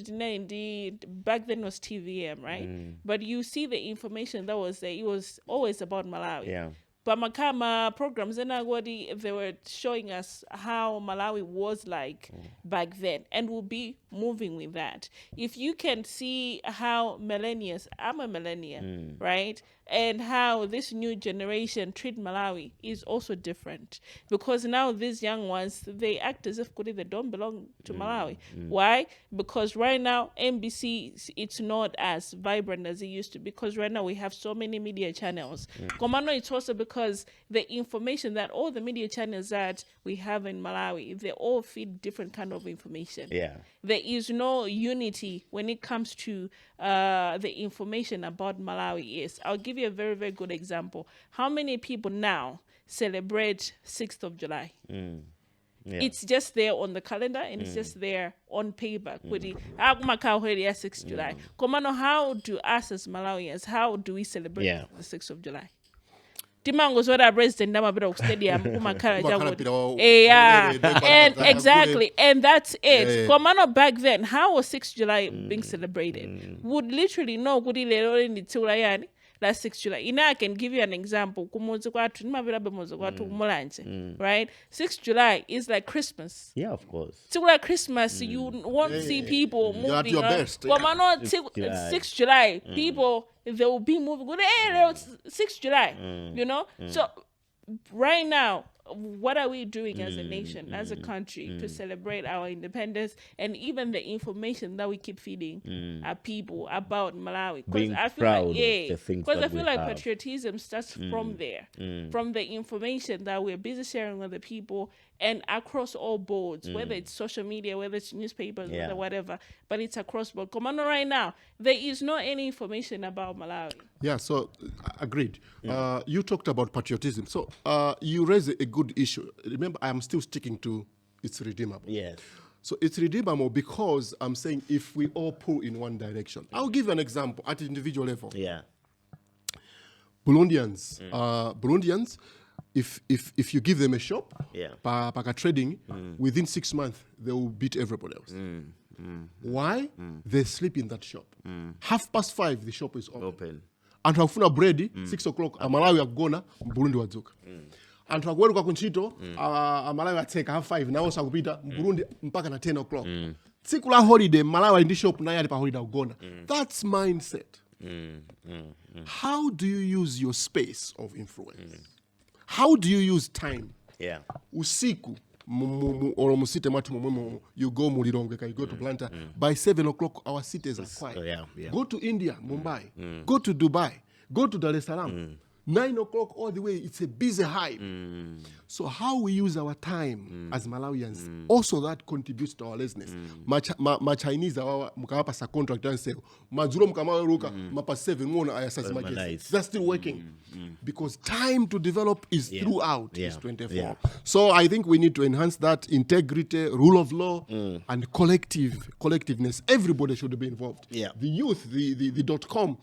D: back then was TVM, right? But you see the information that was there, it was always about Malawi.
A: Yeah.
D: But Makama programs and they were showing us how Malawi was like back then, and we'll be moving with that. If you can see how millennials, I'm a millennial, right? And how this new generation treat Malawi is also different, because now these young ones, they act as if they don't belong to Malawi. Why? Because right now MBC, it's not as vibrant as it used to, because right now we have so many media channels. Komano, it's also because the information that all the media channels that we have in Malawi, they all feed different kind of information.
A: Yeah.
D: There is no unity when it comes to the information about Malawi. I'll give you a very, very good example. How many people now celebrate 6th of July?
A: Yeah.
D: It's just there on the calendar, and it's just there on paper. 6th July. Komano, how do us as Malawians, how do we celebrate the 6th of July? Timango zoda president ndamapita ku stadium kumakhala chakoti. And exactly, and that's it. Komano, back then, how was 6th July being celebrated? Would literally know kuti lero ndi tsiku la yani la 6th July. I can give you an example. Kumudzi kwathu ndimapita bemudzi kwathu kumulanje, right? 6th July is like Christmas.
A: Yeah, of course.
D: Tsiku la Christmas, you won't see people moving.
C: You're at your best.
D: Komano, 6th July, people, they will be moving. Hey, 6th July, you know? So right now, what are we doing as a nation, as a country, to celebrate our independence, and even the information that we keep feeding our people about Malawi?
A: Being
D: I feel
A: proud
D: like,
A: of the things
D: because
A: that
D: I feel
A: we
D: like
A: have.
D: patriotism starts from there, from the information that we're busy sharing with the people, and across all boards, whether it's social media, whether it's newspapers, whether whatever, but it's across board. Commando, right now, there is no any information about Malawi.
C: Yeah, so agreed. You talked about patriotism. So you raised a good issue. Remember, I am still sticking to it's redeemable.
A: Yes.
C: So it's redeemable because I'm saying if we all pull in one direction. I'll give you an example at individual level.
A: Yeah.
C: Burundians, if you give them a shop, Paka trading, within 6 months, they will beat everybody else. Why? They sleep in that shop. 5:30, the shop is open. And hakufuna bread 6 o'clock, Malawi agona, Burundi wadzuka. And hakuweruka kunchito, Malawi ateka 5, nawo sakupita, Burundi mpaka na 10 o'clock. Tsiku la holiday, Malawi ndi shop naye ali pa holiday agona. That's mindset. How do you use your space of influence? How do you use time?
A: Yeah.
C: Usiku, or musite matu you go Mulirongwe, you go to Blanta. By 7 o'clock, our cities are quiet. Go to India, Mumbai. Go to Dubai. Go to Dar es Salaam. 9 o'clock all the way, it's a busy hive. So how we use our time as Malawians, also that contributes to our laziness. Ma Chinese, mukawapa sa contract and say, mazuro mukamaweruka, mapa 7 mona ayasasi magesi. They're still working. Because time to develop is throughout, it's 24. Yeah. So I think we need to enhance that integrity, rule of law, and collectiveness. Everybody should be involved.
A: Yeah.
C: The youth, the .com,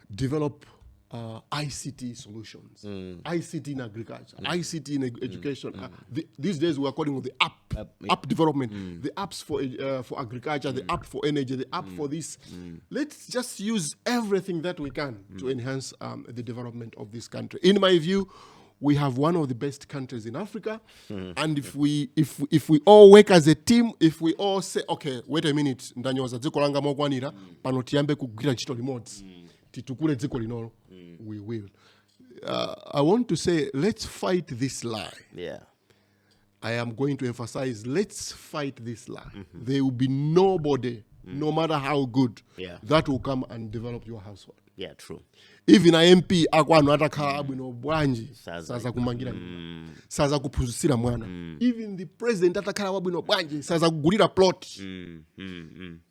C: develop ICT solutions, ICT in agriculture, ICT in education. These days we are calling the app development, the apps for agriculture, the app for energy, the app for this. Let's just use everything that we can to enhance the development of this country. In my view, we have one of the best countries in Africa, and if we all work as a team, if we all say, okay, wait a minute, ndanyoza dziko langa mokwanira, pano tiyambe kugwira ntchito limodzi. We will. I want to say, let's fight this lie.
A: Yeah.
C: I am going to emphasize, let's fight this lie. There will be nobody, no matter how good, that will come and develop your household.
A: Yeah, true.
C: Even a MP akwanu atakhala abwino bwanji saza kumangira saza kuphunzitsira mwana. Even the president atakhala abwino bwanji saza kugulira plot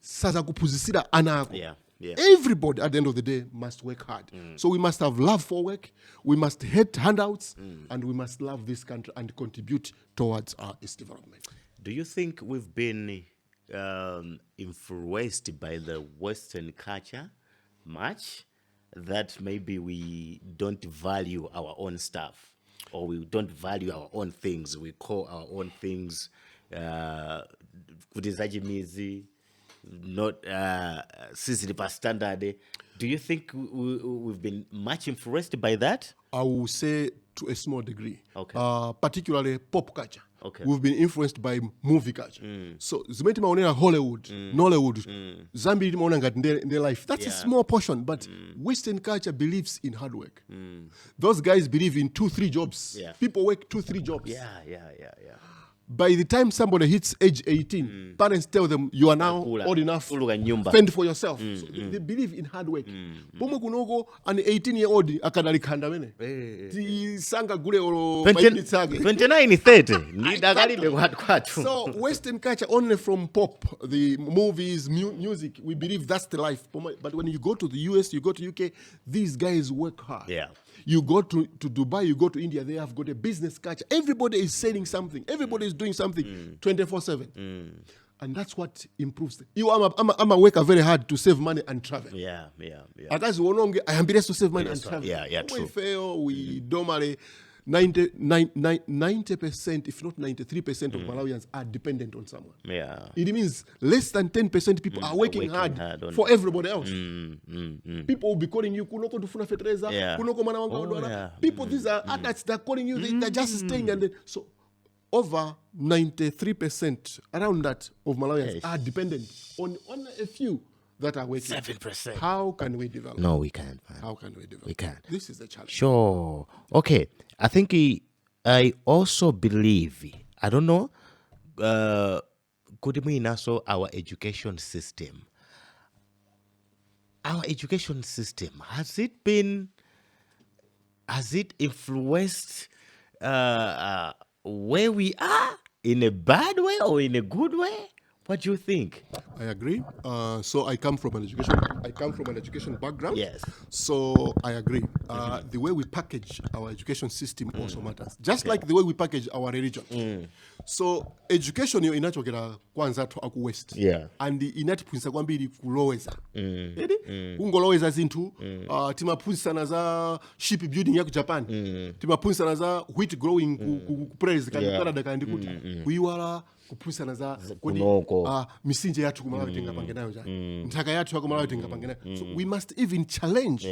C: saza kuphunzitsira ana ako. Everybody at the end of the day must work hard. So we must have love for work, we must hate handouts, and we must love this country and contribute towards its development.
A: Do you think we've been influenced by the Western culture much, that maybe we don't value our own stuff? or we don't value our own things. We call our own things kutizachimizi, not sisi pa standard. Do you think we've been much influenced by that?
C: I will say to a small degree.
A: Okay.
C: Particularly pop culture.
A: Okay.
C: We've been influenced by movie culture. So zimeti maonera Hollywood, Nollywood, Zambia maona ngati in their life. That's a small portion, but Western culture believes in hard work. Those guys believe in 2-3 jobs. Yeah. People work 2-3 jobs.
A: Yeah.
C: By the time somebody hits age 18, parents tell them you are now old enough, fend for yourself. So they believe in hard work. Pomwe kunoko an 18-year-old akadalikanda mene. Sanga gule oro
A: 29, 30.
C: So Western culture only from pop, the movies, music, we believe that's the life. But when you go to the US, you go to UK, these guys work hard.
A: Yeah.
C: You go to Dubai, you go to India, they have got a business culture. Everybody is selling something. Everybody is doing something 24/7. And that's what improves. I'm a worker very hard to save money and travel.
A: Yeah.
C: As I am blessed to save money and travel.
A: Yeah, true.
C: We fail, we normally 90%, if not 93% of Malawians are dependent on someone.
A: Yeah.
C: It means less than 10% people are working hard for everybody else. People will be calling you, kunoko dufuna fetreza, kunoko mana wanga odora. People, these are adults, they're calling you, they're just staying. And then, so over 93% around that of Malawians are dependent on a few that are working.
A: 7%.
C: How can we develop?
A: No, we can't. Man.
C: How can we develop?
A: We can't.
C: This is the challenge.
A: Sure. Okay. I think I also believe, I don't know, could mean also our education system. Our education system, has it influenced where we are in a bad way or in a good way? What do you think?
C: I agree. So I come from an education background.
A: Yes.
C: So I agree. The way we package our education system also matters. Just like the way we package our religion. So education yo inachokera kwanza to aku west.
A: Yeah.
C: And inatiphunzitsa kwambiri kuloweza. Kungoloweza zinthu timaphunzitsana za ship building ya ku Japan. Timaphunzitsana za wheat growing ku praise kandi Canada kandi kuti. Kuyiwala kuphunzitsana za misinje yathu kumalawi tingapange nayo njani. Nthaka yathu yakumalawi tingapange nayo. So we must even challenge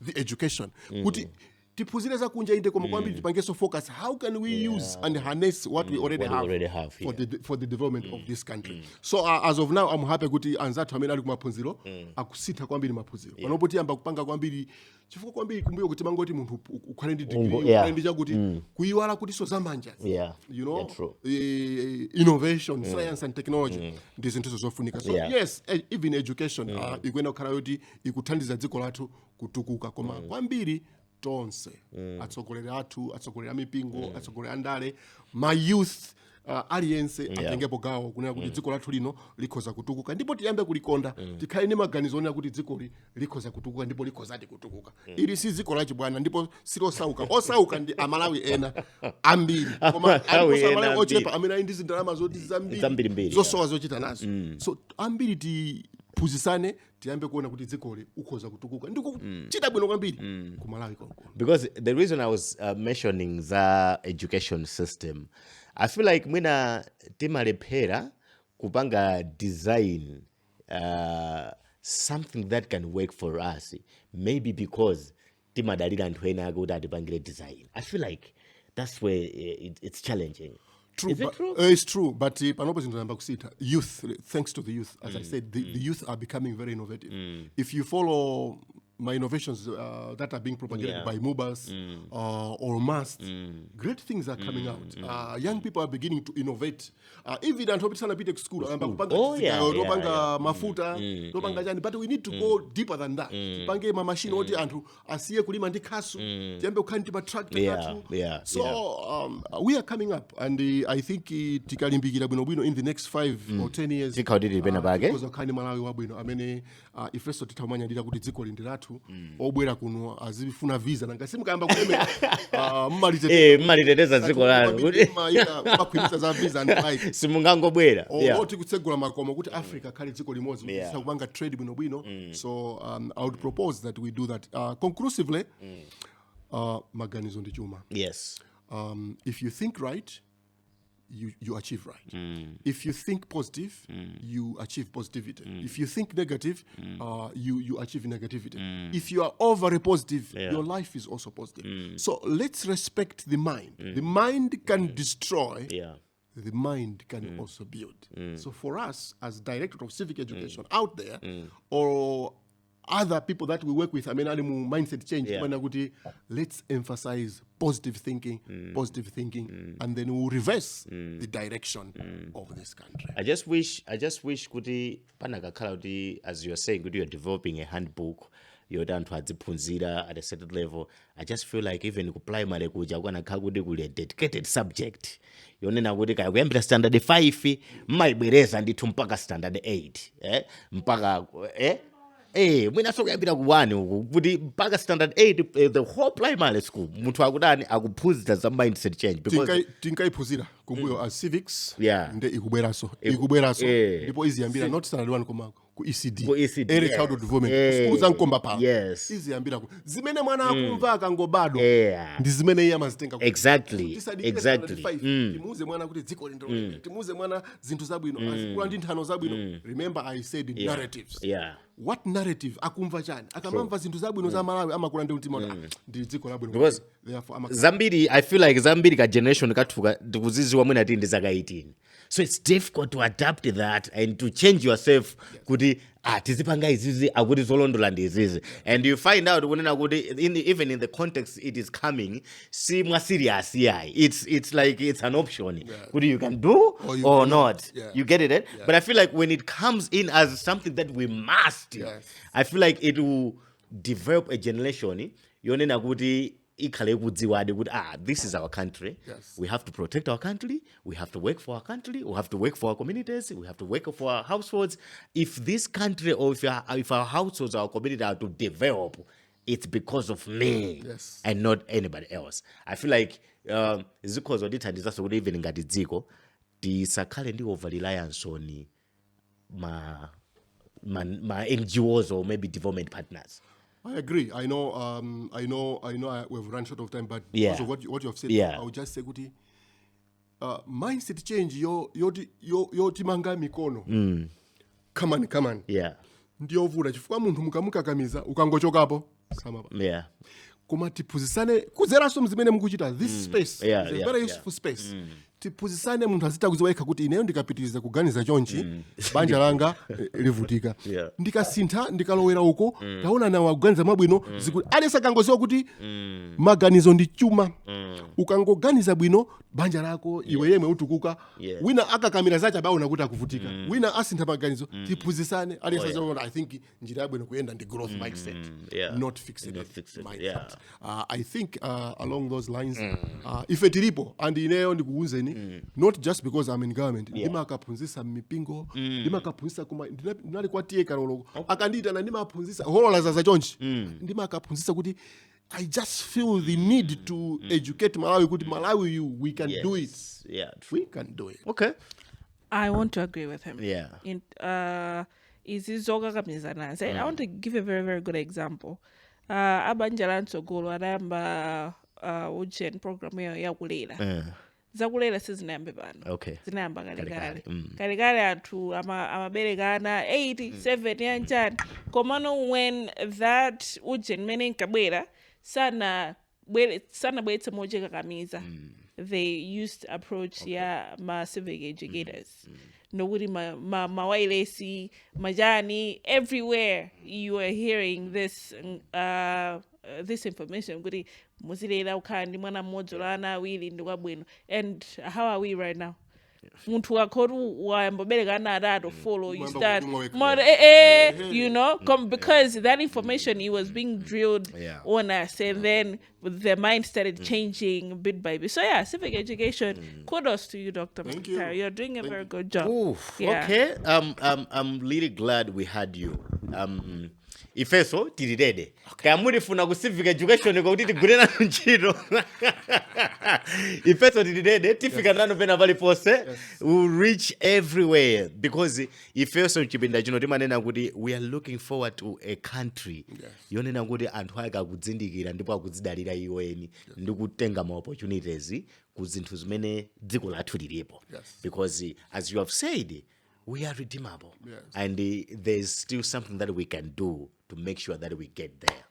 C: the education. Kuti tiphunzire za kunja inde koma kwambiri tipange so focus, how can we use and harness what we already have for the development of this country. So as of now I'm happy kuti anzathu amene ali kumaphunziro akusitha kwambiri maphunziro panopo tiyamba kupanga kwambiri chifukwa kwambiri kumbuyo kuti mangoti munthu ukhale ndi degree ukhale ndi chakuti kuyiwala kuti so zamanja you know innovation science and technology ndi zinthu zofunika. So yes, even education ikuenda kukhala yoti ikuthandiza dziko lathu kutukuka koma kwambiri tonse atsogoleri athu, atsogoleri amipingo, atsogoleri andale, ma youth aliyense atengepo gawo kunena kuti dziko lathu lino likhoza kutukuka ndipo tiyambe kulikonda tikhale ndi maganizo onena kuti dziko likhoza kutukuka ndipo likhozadi kutukuka. Ili si dziko lachibwana ndipo silosauka, osauka ndi amalawi ena ambiri koma amalawi ochepa amene ali ndi zindalama zoti zambiri zosowa zochita nazo. So ambiri tiphunzitsane tiyambe kuona kuti dzikoli ukhoza kutukuka ndiko chita bwino kwambiri ku Malawi konko.
A: Because the reason I was mentioning the education system, I feel like mwina timalephera kupanga design something that can work for us, maybe because timadalira anthu ena akuti atipangire design. I feel like that's where it's challenging.
C: True.
A: Is it true?
C: It's true, but panopo zinthu namba kusita. Youth, thanks to the youth, as I said, the youth are becoming very innovative. If you follow my innovations that are being propagated by Mubas or Mast, great things are coming out. Young people are beginning to innovate. Even and sana pite school, mafuta, but we need to go deeper than that. Pange ma machine oti anthu asiye kulima ndi khasu, tiambe ukhanti ma tractor. So we are coming up, and I think tikalimbikira bwino in the next 5 or 10 years. Because okani Malawi wabwino amene ifeso titamanya ndira kuti dziko lindilatu obwera kuno azifuna visa nanga simukayamba kulemera
A: mmaliteteza dziko lanu kuti
C: makwinisa za visa and like
A: simungangobwera
C: oti kutsegula makomo kuti Africa khali dziko limodzi kuti kupanga trade bwino. So I would propose that we do that conclusively. Maganizo ndi chuma.
A: Yes.
C: If you think right, you achieve right. If you think positive, you achieve positivity. If you think negative, you achieve negativity. If you are overly positive, your life is also positive. So let's respect the mind. The mind can destroy. The mind can also build. So for us, as director of civic education out there, or other people that we work with, mindset change, let's emphasize positive thinking, and then we'll reverse the direction of this country.
A: I just wish kuti panakakhala kuti, as you are saying, kuti you're developing a handbook, you're done to adziphunzira at a certain level. I just feel like even ku primary kuja kwanakhala kuti kuli a dedicated subject yonena kuti kaya kuyambira standard 5 mmaibwereza ndithu mpaka standard 8 mpaka mwina sokuyambira ku 1 uku kuti mpaka standard 8 the whole primary school munthu akutani akuphunzira za mindset change because
C: tinkaiphunzira kumbuyo as civics nde ikubweraso ndipo iziyambira not standard 1 koma ku ECD early childhood development schools zankomba pa iziyambira zimene mwana akumva akangobado ndi zimene iye amazitenga
A: exactly
C: timuze mwana kuti dziko lindiro timuze mwana zinthu zabwino azikula ndi nthano zabwino. Remember I said narratives. What narrative akumva chani akamamva zinthu zabwino za Malawi amakula ndi mtima ndi dziko labwino
A: because zambiri I feel like zambiri ka generation kathuka ndikuziziwa mwina ati ndi zaka 18. So it's difficult to adapt that and to change yourself kuti tizipanga izizi akuti zolondola ndi izizi, and you find out kunena kuti even in the context it is coming simwa serious it's like it's an option kuti you can do or not. You get it but I feel like when it comes in as something that we must I feel like it will develop a generation yonena kuti ikhale kudziwadi kuti this is our country. We have to protect our country, we have to work for our country, we have to work for our communities, we have to work for our households. If this country or if our households or our community are to develop, it's because of me and not anybody else. I feel like zikhozo ndithandizaso kuti even ngati dziko tisakhale ndi over reliance on ma NGOs or maybe development partners.
C: I agree. I know. We've run short of time, but because of what you have said, I would just say, kuti mindset change. Yo timanga mikono. Come on. Ndiyo vura chifukwa munthu mukamukakamiza ukangochokapo samapa. Koma tipuzisane kuzeraso mzimene mukuchita this space is a very useful space. Tipuzisane munthu azita kuziwaika kuti ineyo ndikapitiriza kuganiza chonchi banja langa livutika. Ndikasintha ndikalowera uko taona na waganiza mabwino zikuti alesa kangoziwa kuti maganizo ndi chuma. Ukangoganiza bwino banja lako iwe yemwe utukuka. Wina akakamira zacha baona kuti akuvutika. Wina asintha maganizo tipuzisane alesa zona. I think njira yabwino kuyenda ndi growth mindset not fixated mindset. I think along those lines if etilipo and ineyo ndikuuzeni not just because I'm in government ndimakaphunzisa mipingo ndimakaphunzisa kuma ndinali kwatiye karolo akandita na ndimaphunzisa holola za chonchi ndimakaphunzisa kuti I just feel the need to educate Malawi kuti Malawi we can do it. We can do it.
A: Okay.
D: I want to agree with him. In izizoka kamizana. I want to give a very, very good example. Abanjala Nsogolo adamba ujen program ya kulera. Zakulera sizinambe bano. Zinamba kalikali atu amaberekana 87 yanchani. Komano when that ujen mene nkabwera sana bwetse moje kakamiza. They used to approach ma civic educators. Nobody mawailesi majani everywhere you are hearing this this information kuti muzilera ukhandi mwana mmodzi lana awiri ndikabwino. And how are we right now? Muntu wakoru wamboberekana atatu follow you start you know because that information it was being drilled on us and then the mind started changing bit by bit. So civic education, kudos to you, Dr.
C: Thank
D: Mista.
C: you.
D: You're doing a very good job.
A: Okay. I'm really glad we had you. ifeso tilidede kaya mulifuna ku civic education kuti tigwire nanu ntchito ifeso tilidede tifika nanu pena palipose we'll reach everywhere because ifeso mchipinda chino timanena kuti we are looking forward to a country yonena kuti anthu ake akudzindikira ndipo akudzidalira iweni ndi kutenga ma opportunities ku zinthu zimene dziko lathu lilipo because as you have said we are redeemable and there's still something that we can do to make sure that we get there.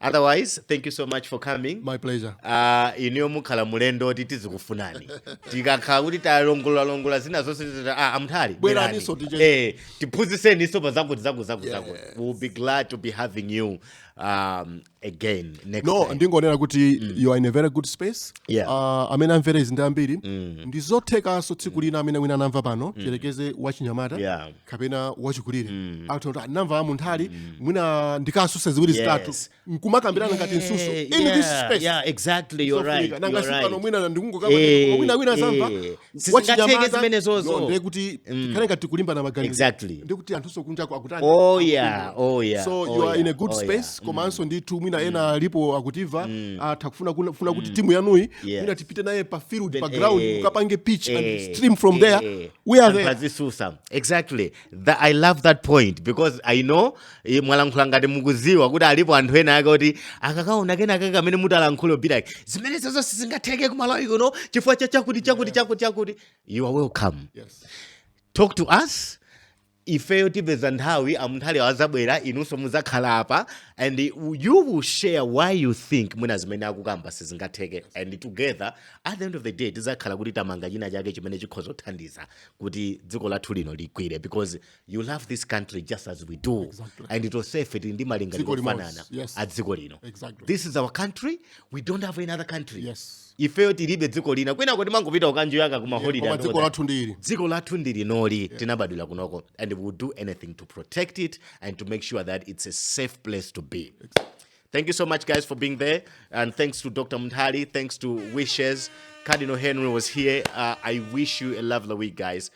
A: Otherwise, thank you so much for coming.
C: My pleasure.
A: Iniyo mukhala mulendo tizikufunani. Tikakhala kuti talongola zina zonse amthali.
C: Bwerani so tije.
A: Tiphunziseni so zako. We'll be glad to be having you again next time.
C: Ndingonena kuti you are in a very good space. Amene amvera izinda ambiri. Ndizotheka so tsiku lina amene wina namva pano, cherekeze wachinyamata kapena wachikulire. Ato namva amunthali mwina ndikasusa ziwiri zitatu. Nkumakambirana ngati nsuso in this space.
A: Yeah, exactly, you're right.
C: Nanga sipano mwina ndikungokamba wina zamva.
A: Wachinyamata zimene zozo.
C: Ndekuti kana ngati kulimba na maganizo.
A: Exactly.
C: Ndekuti anthu so kunja kwa akutani.
A: Oh yeah.
C: So you are in a good space. Komanso nditu mwina ena alipo akutiva atakufuna kuti timu yanuyi mwina tipite naye pa field pa ground ukapange pitch and stream from there. We are there.
A: Exactly. I love that point because I know mwalankhula ngati mukuziwa kuti alipo anthu ena ake kuti akakaona kena ake kamene mutalankhula be like zimene zozo sizingatheke ku Malawi kuno chifukwa chakuti. You are welcome.
C: Yes.
A: Talk to us. Ifeyo tipeza nthawi amnthali wazabwera inunso muzakhala apa and you will share why you think mwina zimene akukamba sizingatheke and together at the end of the day tizakhala kuti tamanga china chake chimene chikhoza kuthandiza kuti dziko lathu lino likwire because you love this country just as we do. And it was safe ndi malingaliro kufanana at dziko lino. This is our country, we don't have another country. Ifeyo tilibe dziko lina kwina kuti mangopita ukanjo yaka kuma holiday dziko lathu ndili noli tinabadwira kunoko and we will do anything to protect it and to make sure that it's a safe place to be. Thank you so much guys for being there and thanks to Dr. Mthali, thanks to Wishes. Cardinal Henry was here. I wish you a lovely week guys.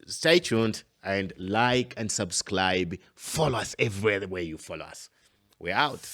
A: Stay tuned and like and subscribe. Follow us everywhere where you follow us. We're out.